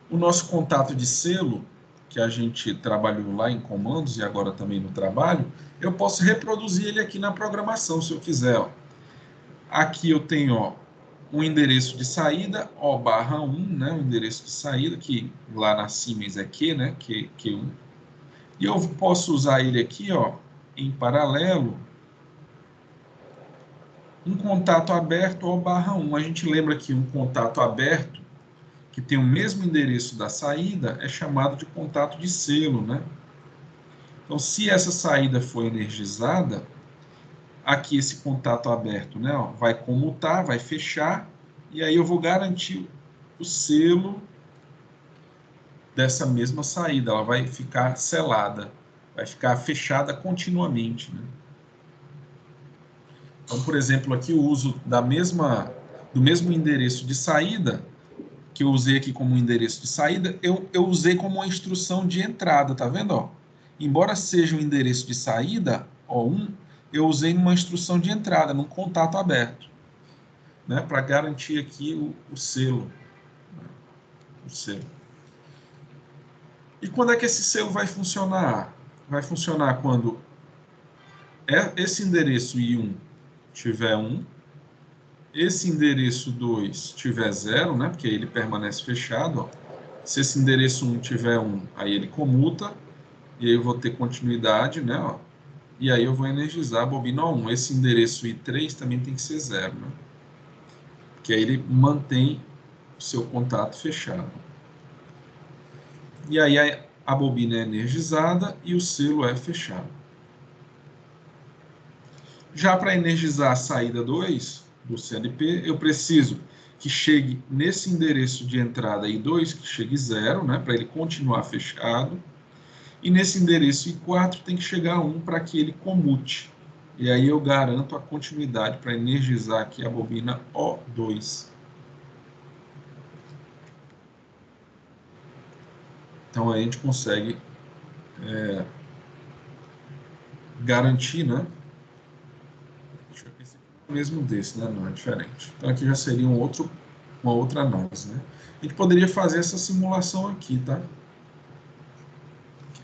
Speaker 1: o nosso contato de selo, que a gente trabalhou lá em comandos e agora também no trabalho, eu posso reproduzir ele aqui na programação, se eu quiser. Ó. Aqui eu tenho ó, um endereço de saída, O/1, né, o endereço de saída, que lá na Siemens é Q, né, Q1. E eu posso usar ele aqui, ó, em paralelo, um contato aberto O/1. A gente lembra que um contato aberto, que tem o mesmo endereço da saída, é chamado de contato de selo, né? Então, se essa saída for energizada, aqui esse contato aberto, né, ó, vai comutar, vai fechar, e aí eu vou garantir o selo dessa mesma saída, ela vai ficar selada, vai ficar fechada continuamente, né? Então, por exemplo, aqui o uso do mesmo endereço de saída, que eu usei aqui como endereço de saída, eu usei como uma instrução de entrada, tá vendo? Ó? Embora seja um endereço de saída, O1, eu usei numa instrução de entrada, num contato aberto, né, para garantir aqui o selo. O selo. E quando é que esse selo vai funcionar? Vai funcionar quando esse endereço I1 tiver 1, esse endereço 2 tiver 0, né, porque ele permanece fechado. Ó. Se esse endereço 1 tiver 1, aí ele comuta, e aí eu vou ter continuidade, né, ó, e aí eu vou energizar a bobina O1. Esse endereço I3 também tem que ser 0, né, porque aí ele mantém o seu contato fechado. E aí a bobina é energizada e o selo é fechado. Já para energizar a saída 2 do CLP, eu preciso que chegue nesse endereço de entrada I2, que chegue 0, né, para ele continuar fechado. E nesse endereço I4 tem que chegar 1 para que ele comute. E aí eu garanto a continuidade para energizar aqui a bobina O2. Então aí a gente consegue garantir, né? Deixa eu ver se é o mesmo desse, né? Não, é diferente. Então aqui já seria uma outra análise, né? A gente poderia fazer essa simulação aqui, tá?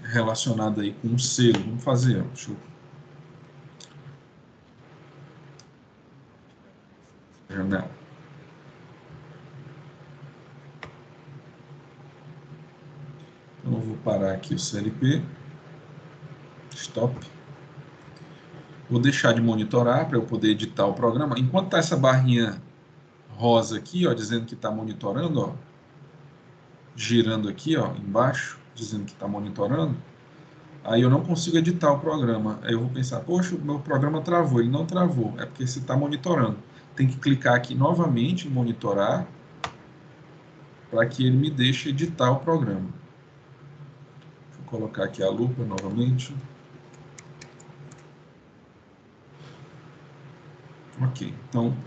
Speaker 1: Relacionada aí com o selo. Vamos fazer, deixa eu... Janela. Então eu vou parar aqui o CLP. Stop. Vou deixar de monitorar para eu poder editar o programa. Enquanto está essa barrinha rosa aqui, ó, dizendo que está monitorando, ó, girando aqui, ó, embaixo, dizendo que está monitorando, aí eu não consigo editar o programa. Aí eu vou pensar, poxa, o meu programa travou. Ele não travou, é porque você está monitorando. Tem que clicar aqui novamente em monitorar para que ele me deixe editar o programa. Vou colocar aqui a lupa novamente. Ok, então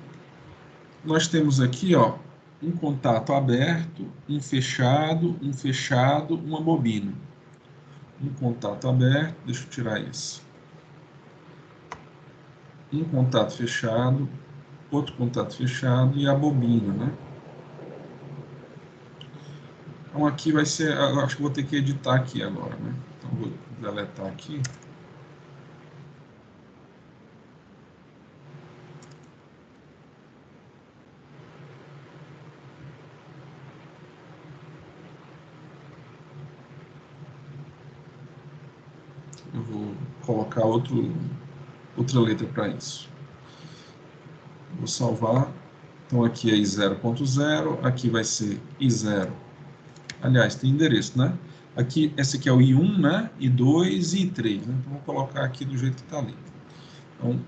Speaker 1: nós temos aqui, ó, um contato aberto, um fechado, uma bobina. Um contato aberto, deixa eu tirar isso. Um contato fechado, outro contato fechado e a bobina, né? Então aqui vai ser, eu acho que vou ter que editar aqui agora, né? Então vou deletar aqui. Eu vou colocar outra letra para isso. Vou salvar. Então aqui é I0.0, aqui vai ser I0 Aliás, tem endereço, né? Aqui, esse aqui é o I1, né? I2 e I3, né? Então, vou colocar aqui do jeito que está ali. Então,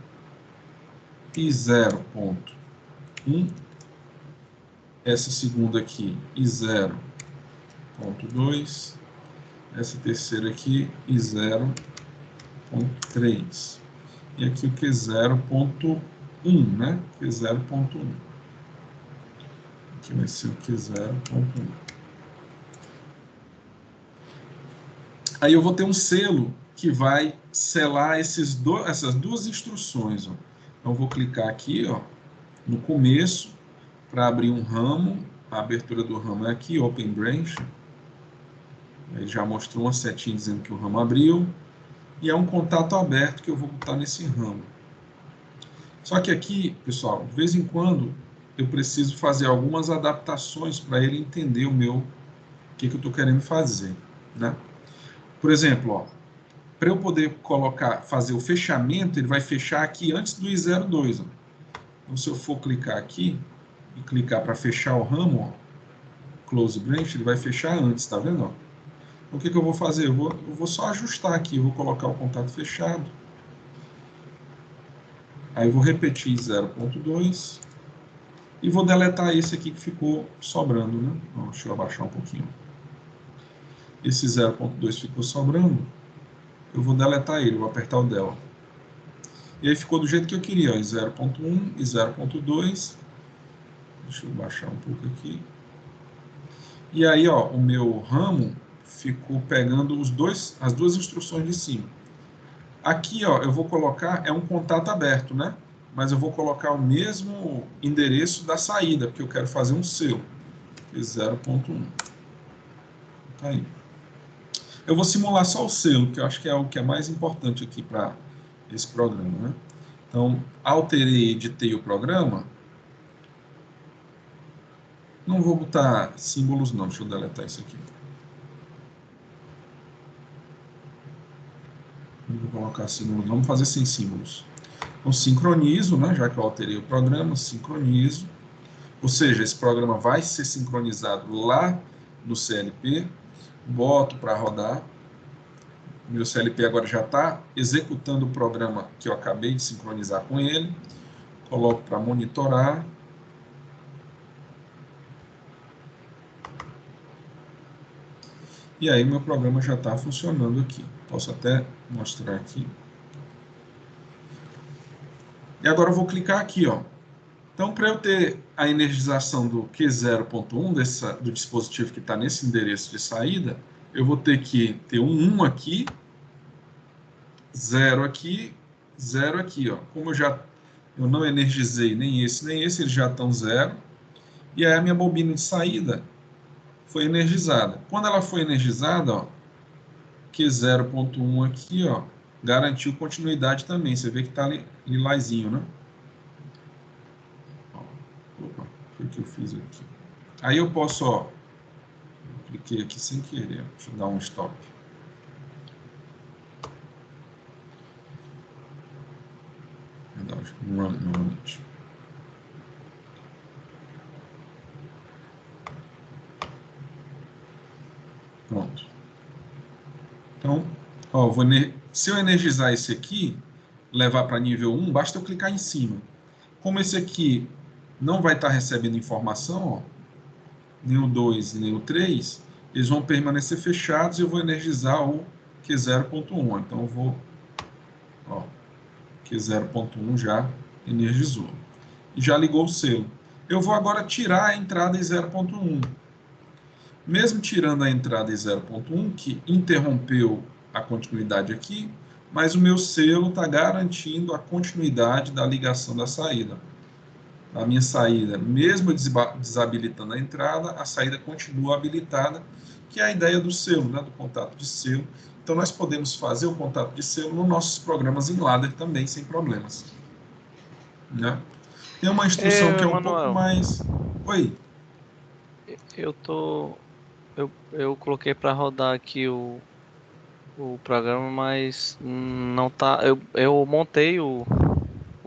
Speaker 1: I0.1, essa segunda aqui, I0.2, essa terceira aqui, I0.3. E aqui o Q0.1, né? Q0.1. Aqui vai ser o Q0.1. Aí eu vou ter um selo que vai selar essas duas instruções. Ó. Então, eu vou clicar aqui, ó, no começo, para abrir um ramo. A abertura do ramo é aqui, Open Branch. Ele já mostrou uma setinha dizendo que o ramo abriu. E é um contato aberto que eu vou botar nesse ramo. Só que aqui, pessoal, de vez em quando, eu preciso fazer algumas adaptações para ele entender o que eu estou querendo fazer, né? Por exemplo, ó, para eu poder fazer o fechamento, ele vai fechar aqui antes do I02. Ó. Então, se eu for clicar aqui e clicar para fechar o ramo, ó, Close Branch, ele vai fechar antes, tá vendo? Ó? Então, o que eu vou fazer? Eu vou só ajustar aqui, eu vou colocar o contato fechado. Aí eu vou repetir 0.2 e vou deletar esse aqui que ficou sobrando, né? Ó, deixa eu abaixar um pouquinho. Esse 0.2 ficou sobrando, eu vou deletar ele, vou apertar o Del. E aí ficou do jeito que eu queria, 0.1 e 0.2. Deixa eu baixar um pouco aqui. E aí, ó, o meu ramo ficou pegando as duas instruções de cima. Aqui, ó, eu vou colocar, é um contato aberto, né? Mas eu vou colocar o mesmo endereço da saída, porque eu quero fazer um selo. 0.1. Tá aí. Eu vou simular só o selo, que eu acho que é o que é mais importante aqui para esse programa, né? Então, alterei, editei o programa. Não vou botar símbolos não, deixa eu deletar isso aqui. Não vou colocar símbolos, vamos fazer sem símbolos. Então, sincronizo, né, já que eu alterei o programa, sincronizo. Ou seja, esse programa vai ser sincronizado lá no CLP. Boto para rodar. Meu CLP agora já está executando o programa que eu acabei de sincronizar com ele. Coloco para monitorar. E aí meu programa já está funcionando aqui. Posso até mostrar aqui. E agora eu vou clicar aqui, ó. Então, para eu ter a energização do Q0.1 do dispositivo que está nesse endereço de saída, eu vou ter que ter um 1 aqui, 0 aqui, 0 aqui. Ó. Como eu não energizei nem esse, eles já estão 0. E aí a minha bobina de saída foi energizada. Quando ela foi energizada, ó, Q0.1 aqui, ó, garantiu continuidade também. Você vê que está lilazinho, né? Opa, o que eu fiz aqui? Aí eu posso, ó, cliquei aqui sem querer, deixa eu dar um stop. Verdade, run novamente. Pronto. Então, ó, se eu energizar esse aqui, levar para nível 1, basta eu clicar em cima. Como esse aqui não vai estar recebendo informação, ó, nem o 2 nem o 3, eles vão permanecer fechados e eu vou energizar o Q0.1. Então eu vou, ó, Q0.1 já energizou. E já ligou o selo. Eu vou agora tirar a entrada em 0.1. Mesmo tirando a entrada em 0.1, que interrompeu a continuidade aqui, mas o meu selo está garantindo a continuidade da ligação da saída. A minha saída, mesmo desabilitando a entrada, a saída continua habilitada, que é a ideia do selo, né, do contato de selo. Então, nós podemos fazer o contato de selo nos nossos programas em ladder também, sem problemas. Né? Tem uma instrução que é um pouco
Speaker 2: Emanuel,
Speaker 1: mais... Oi.
Speaker 2: eu coloquei para rodar aqui o programa, mas não tá. Eu montei o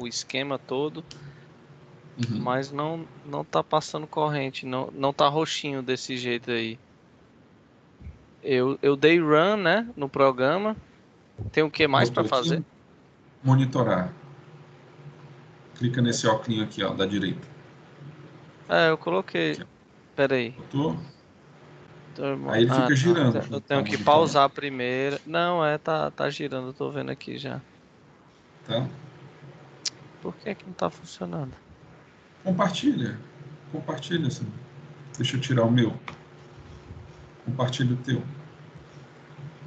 Speaker 2: esquema todo,
Speaker 1: Uhum.
Speaker 2: mas não tá passando corrente, não tá roxinho desse jeito aí. Eu dei run, né, no programa. Tem o que mais para
Speaker 1: Botou
Speaker 2: fazer?
Speaker 1: aqui, monitorar. Clica nesse óculos aqui, ó, da direita.
Speaker 2: Eu coloquei.
Speaker 1: Aqui, ó.
Speaker 2: Pera aí.
Speaker 1: Botou? Aí ele fica
Speaker 2: Tá.
Speaker 1: girando
Speaker 2: Eu
Speaker 1: junto com a
Speaker 2: tenho que
Speaker 1: monitorando,
Speaker 2: pausar a primeira. Não, tá girando, eu tô vendo aqui já.
Speaker 1: tá?
Speaker 2: Por que que não tá funcionando?
Speaker 1: Compartilha. Compartilha, assim. Deixa eu tirar o meu. Compartilha o teu.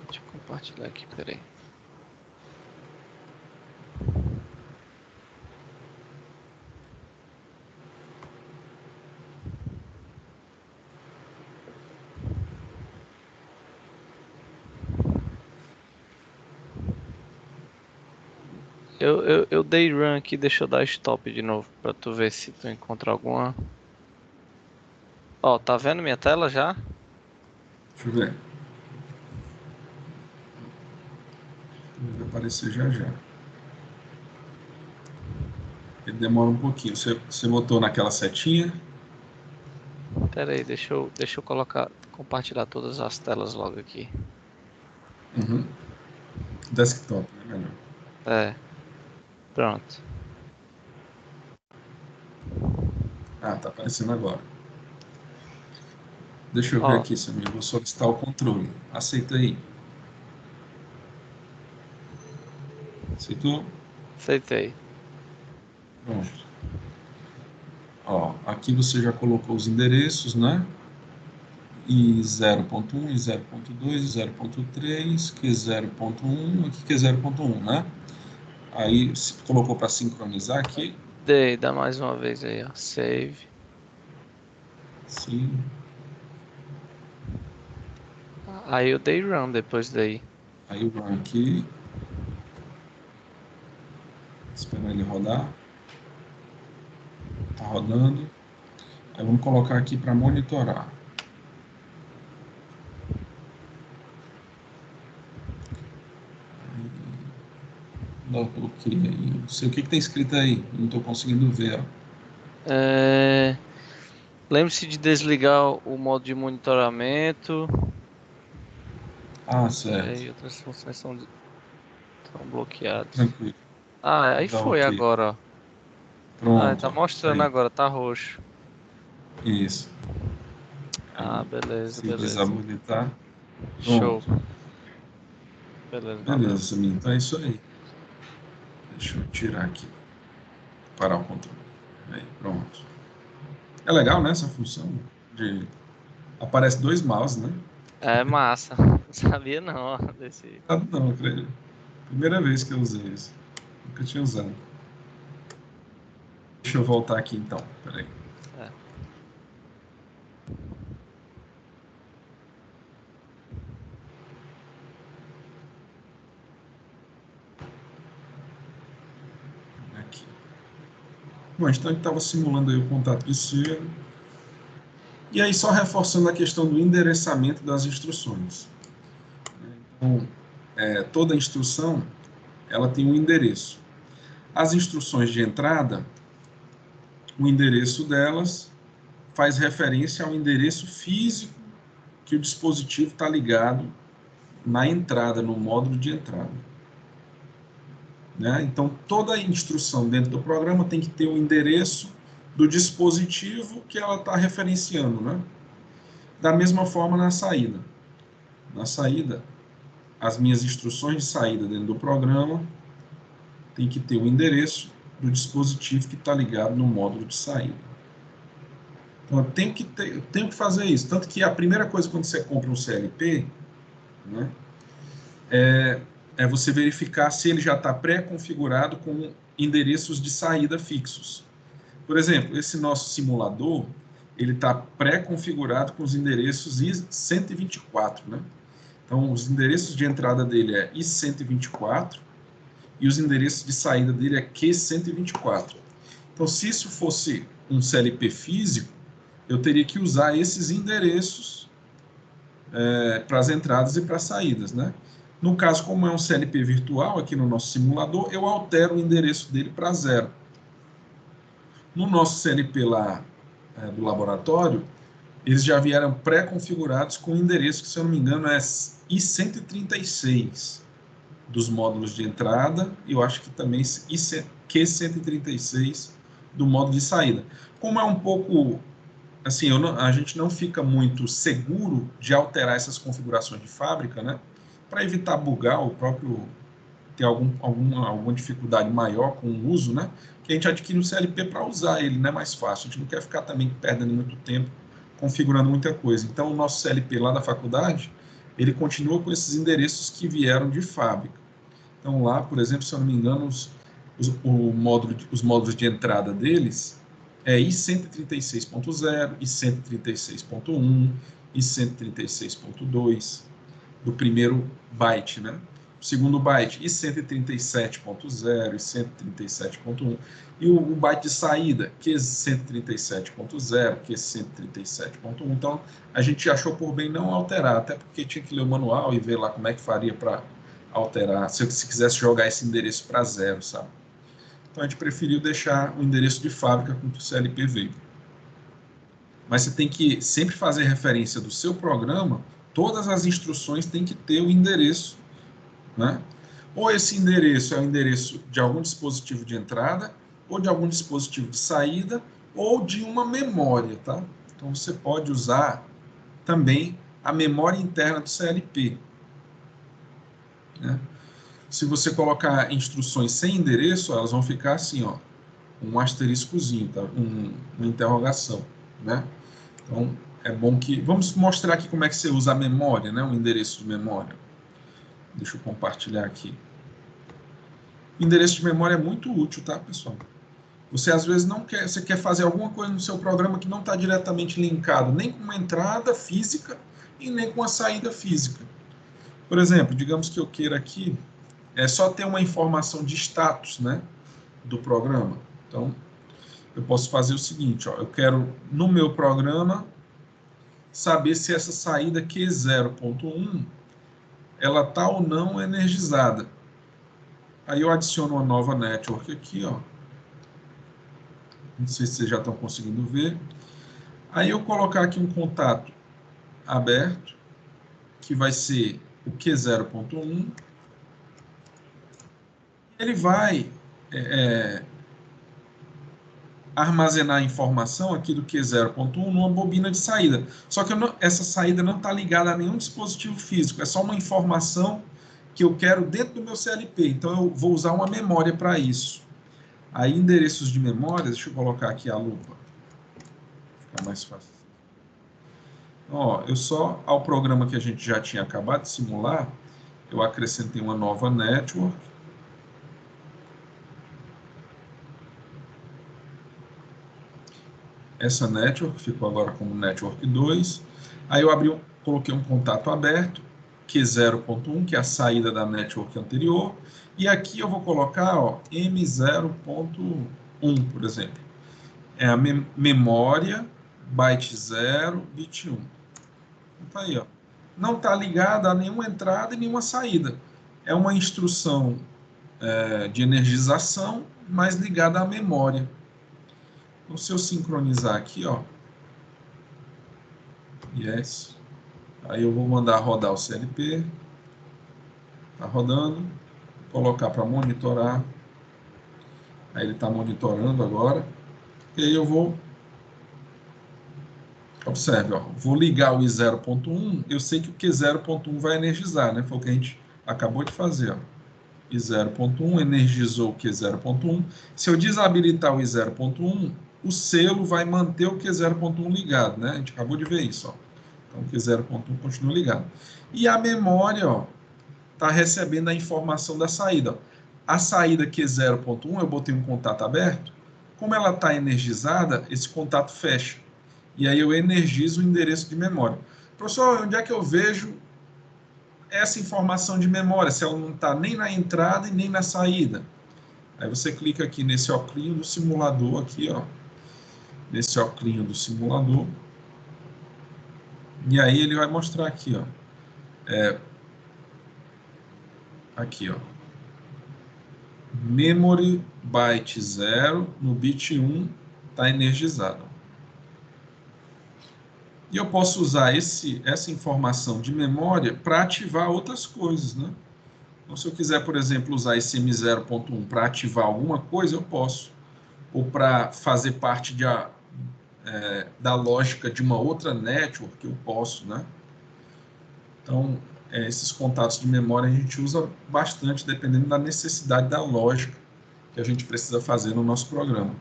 Speaker 2: Deixa eu compartilhar aqui, peraí. Eu dei run aqui, deixa eu dar stop de novo pra tu ver se tu encontra alguma. Ó, tá vendo minha tela já?
Speaker 1: Deixa eu ver. Vai aparecer já já. Ele demora um pouquinho. Você botou naquela setinha.
Speaker 2: Pera aí, deixa eu compartilhar todas as telas logo aqui.
Speaker 1: Uhum. Desktop, né? Melhor.
Speaker 2: É, pronto.
Speaker 1: Ah, tá aparecendo agora. Deixa eu ver
Speaker 2: Ó,
Speaker 1: aqui, Samir. Eu vou solicitar o controle. Aceita aí. Aceitou?
Speaker 2: aceitei.
Speaker 1: Pronto. Ó, aqui você já colocou os endereços, né? E 0.1, e 0.2, e 0.3, que é 0.1, aqui que é 0.1, né? Aí se colocou para sincronizar aqui.
Speaker 2: Dá mais uma vez aí, ó. Save.
Speaker 1: Sim.
Speaker 2: Aí eu dei run depois daí.
Speaker 1: Aí o run aqui. Esperar ele rodar. Tá rodando. Aí vamos colocar aqui para monitorar. Não coloquei aí. Não sei o que tem escrito aí. Não estou conseguindo ver. Ó.
Speaker 2: É... Lembre-se de desligar o modo de monitoramento.
Speaker 1: Ah, certo.
Speaker 2: E outras funções estão bloqueadas.
Speaker 1: Tranquilo.
Speaker 2: Aí
Speaker 1: Dá
Speaker 2: foi
Speaker 1: ok.
Speaker 2: agora, ó.
Speaker 1: Pronto.
Speaker 2: Tá
Speaker 1: Ó.
Speaker 2: mostrando
Speaker 1: Aí.
Speaker 2: agora, tá roxo.
Speaker 1: Isso. Aí.
Speaker 2: Beleza,
Speaker 1: Se
Speaker 2: beleza.
Speaker 1: desabilitar.
Speaker 2: Show.
Speaker 1: Pronto.
Speaker 2: Beleza,
Speaker 1: Beleza,
Speaker 2: valeu.
Speaker 1: Samir. Então é isso aí. Deixa eu tirar aqui. Parar o controle. Aí, pronto. É legal, né, essa função de aparece dois mouse, né?
Speaker 2: É massa. Não sabia não, ó, desse.
Speaker 1: Ah, não, acredito. Primeira vez que eu usei isso. Nunca tinha usado. Deixa eu voltar aqui então. Peraí.
Speaker 2: É.
Speaker 1: Aqui. Bom, então a gente estava simulando aí o contato de serial. E aí só reforçando a questão do endereçamento das instruções. Então, toda instrução ela tem um endereço. As instruções de entrada, o endereço delas faz referência ao endereço físico que o dispositivo está ligado na entrada, no módulo de entrada. Né? Então, toda instrução dentro do programa tem que ter o endereço do dispositivo que ela está referenciando. Né? Da mesma forma na saída. Na saída, as minhas instruções de saída dentro do programa tem que ter o endereço do dispositivo que está ligado no módulo de saída. Então, eu tenho que fazer isso. Tanto que a primeira coisa quando você compra um CLP, né, é você verificar se ele já está pré-configurado com endereços de saída fixos. Por exemplo, esse nosso simulador, ele está pré-configurado com os endereços I124, né? Então, os endereços de entrada dele é I124 e os endereços de saída dele é Q124. Então, se isso fosse um CLP físico, eu teria que usar esses endereços para as entradas e para as saídas, né? No caso, como é um CLP virtual aqui no nosso simulador, eu altero o endereço dele para 0. No nosso CLP lá do laboratório, eles já vieram pré-configurados com o endereço que, se eu não me engano, é I136 dos módulos de entrada, e eu acho que também Q136 do módulo de saída. Como é um pouco, assim, a gente não fica muito seguro de alterar essas configurações de fábrica, né? Para evitar bugar o próprio, ter alguma dificuldade maior com o uso, né? Que a gente adquire um CLP para usar ele, né? Mais fácil. A gente não quer ficar também perdendo muito tempo configurando muita coisa. Então, o nosso CLP lá da faculdade, ele continua com esses endereços que vieram de fábrica. Então, lá, por exemplo, se eu não me engano, os módulos de entrada deles é I136.0, I136.1, I136.2, do primeiro byte, né? O segundo byte, I137.0, I137.1, e o byte de saída, Q137.0, Q137.1. Então, a gente achou por bem não alterar, até porque tinha que ler o manual e ver lá como é que faria para alterar, se quisesse jogar esse endereço para zero, sabe? Então, a gente preferiu deixar o endereço de fábrica com que o CLP veio. Mas você tem que sempre fazer referência do seu programa, todas as instruções têm que ter o endereço, né? Ou esse endereço é o endereço de algum dispositivo de entrada, ou de algum dispositivo de saída, ou de uma memória, tá? Então, você pode usar também a memória interna do CLP, né? Se você colocar instruções sem endereço, elas vão ficar assim, ó, um asteriscozinho, tá? Uma interrogação, né? Então, é bom que... Vamos mostrar aqui como é que você usa a memória, né? O endereço de memória. Deixa eu compartilhar aqui. O endereço de memória é muito útil, tá, pessoal? Você, às vezes, você quer fazer alguma coisa no seu programa que não está diretamente linkado nem com uma entrada física e nem com a saída física. Por exemplo, digamos que eu queira aqui só ter uma informação de status, né, do programa. Então, eu posso fazer o seguinte, ó, eu quero, no meu programa, saber se essa saída Q0.1 ela está ou não energizada. Aí eu adiciono uma nova network aqui, ó. Não sei se vocês já estão conseguindo ver. Aí eu colocar aqui um contato aberto, que vai ser o Q0.1. Ele vai armazenar a informação aqui do Q0.1 numa bobina de saída. Só que essa saída não está ligada a nenhum dispositivo físico, é só uma informação que eu quero dentro do meu CLP. Então, eu vou usar uma memória para isso. Aí, endereços de memória, deixa eu colocar aqui a lupa, ficar mais fácil. Ó, ao programa que a gente já tinha acabado de simular, eu acrescentei uma nova network. Essa network ficou agora como network 2. Aí eu coloquei um contato aberto, Q0.1, que é a saída da network anterior. E aqui eu vou colocar, ó, M0.1, por exemplo. É a memória, byte 0, bit 1. Então tá aí, ó. Não está ligada a nenhuma entrada e nenhuma saída. É uma instrução de energização, mas ligada à memória. Então, se eu sincronizar aqui, ó, yes, aí eu vou mandar rodar o CLP, tá rodando, colocar para monitorar, aí ele está monitorando agora, e aí eu vou, observe, ó, vou ligar o I0.1, eu sei que o Q0.1 vai energizar, né, foi o que a gente acabou de fazer, ó. I0.1 energizou o Q0.1, se eu desabilitar o I0.1, o selo vai manter o Q0.1 ligado, né, a gente acabou de ver isso, ó. Então, o Q0.1 continua ligado. E a memória, ó, está recebendo a informação da saída. A saída Q0.1, eu botei um contato aberto, como ela está energizada, esse contato fecha. E aí eu energizo o endereço de memória. Professor, onde é que eu vejo essa informação de memória, se ela não está nem na entrada e nem na saída? Aí você clica aqui nesse oclinho do simulador, aqui, ó, nesse oclinho do simulador, e aí ele vai mostrar aqui, ó, aqui, ó, memory byte 0 no bit 1 está energizado. E eu posso usar essa informação de memória para ativar outras coisas, né? Então, se eu quiser, por exemplo, usar esse M0.1 para ativar alguma coisa, eu posso. Ou para fazer parte da lógica de uma outra network, eu posso, né? Então, esses contatos de memória a gente usa bastante, dependendo da necessidade da lógica que a gente precisa fazer no nosso programa.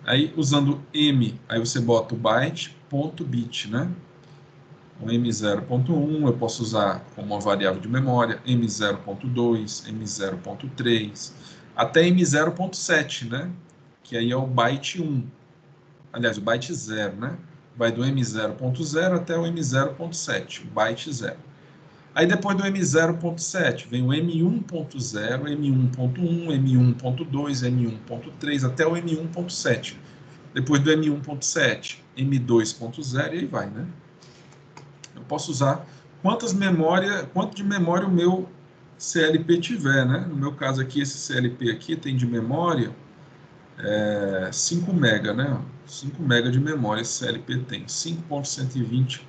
Speaker 1: Aí, usando M, aí você bota o byte, ponto bit, né? O M0.1 eu posso usar como uma variável de memória, M0.2, M0.3, até M0.7, né? Que aí é o byte 1. Aliás, o byte 0, né? Vai do M0.0 até o M0.7, o byte 0. Aí depois do M0.7 vem o M1.0, M1.1, M1.2, M1.3 até o M1.7. Depois do M1.7, M2.0 e aí vai, né? Eu posso usar quanto de memória o meu CLP tiver, né? No meu caso aqui, esse CLP aqui tem de memória 5 MB, né? 5 MB de memória esse CLP tem. 5.120,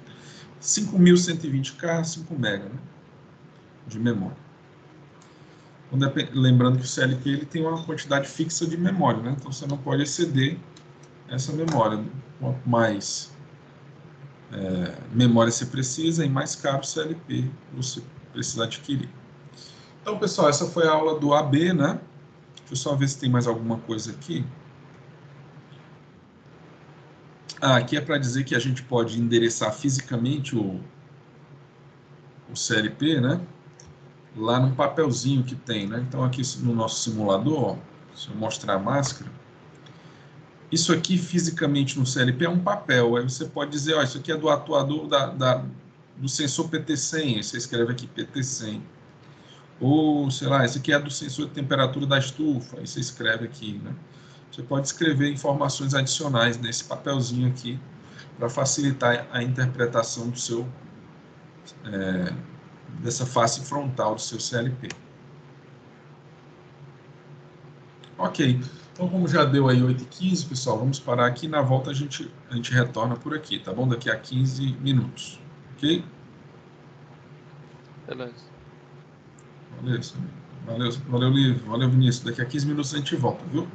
Speaker 1: 5.120K, 5 MB, né? De memória. Lembrando que o CLP ele tem uma quantidade fixa de memória, né? Então você não pode exceder essa memória. Quanto mais memória você precisa e mais caro o CLP você precisa adquirir. Então, pessoal, essa foi a aula do AB, né? Deixa eu só ver se tem mais alguma coisa aqui. Aqui é para dizer que a gente pode endereçar fisicamente o CLP, né? Lá num papelzinho que tem, né? Então, aqui no nosso simulador, ó, se eu mostrar a máscara, isso aqui fisicamente no CLP é um papel. Aí você pode dizer, ó, isso aqui é do atuador do sensor PT100, aí você escreve aqui PT100. Ou, sei lá, esse aqui é do sensor de temperatura da estufa, aí você escreve aqui, né? Você pode escrever informações adicionais nesse papelzinho aqui para facilitar a interpretação do seu dessa face frontal do seu CLP. Ok, então como já deu aí 8h15, pessoal, vamos parar aqui, na volta a gente retorna por aqui, tá bom? Daqui a 15 minutos, ok?
Speaker 2: Beleza.
Speaker 1: Valeu, valeu, Lívio, valeu, Vinícius. Daqui a 15 minutos a gente volta, viu?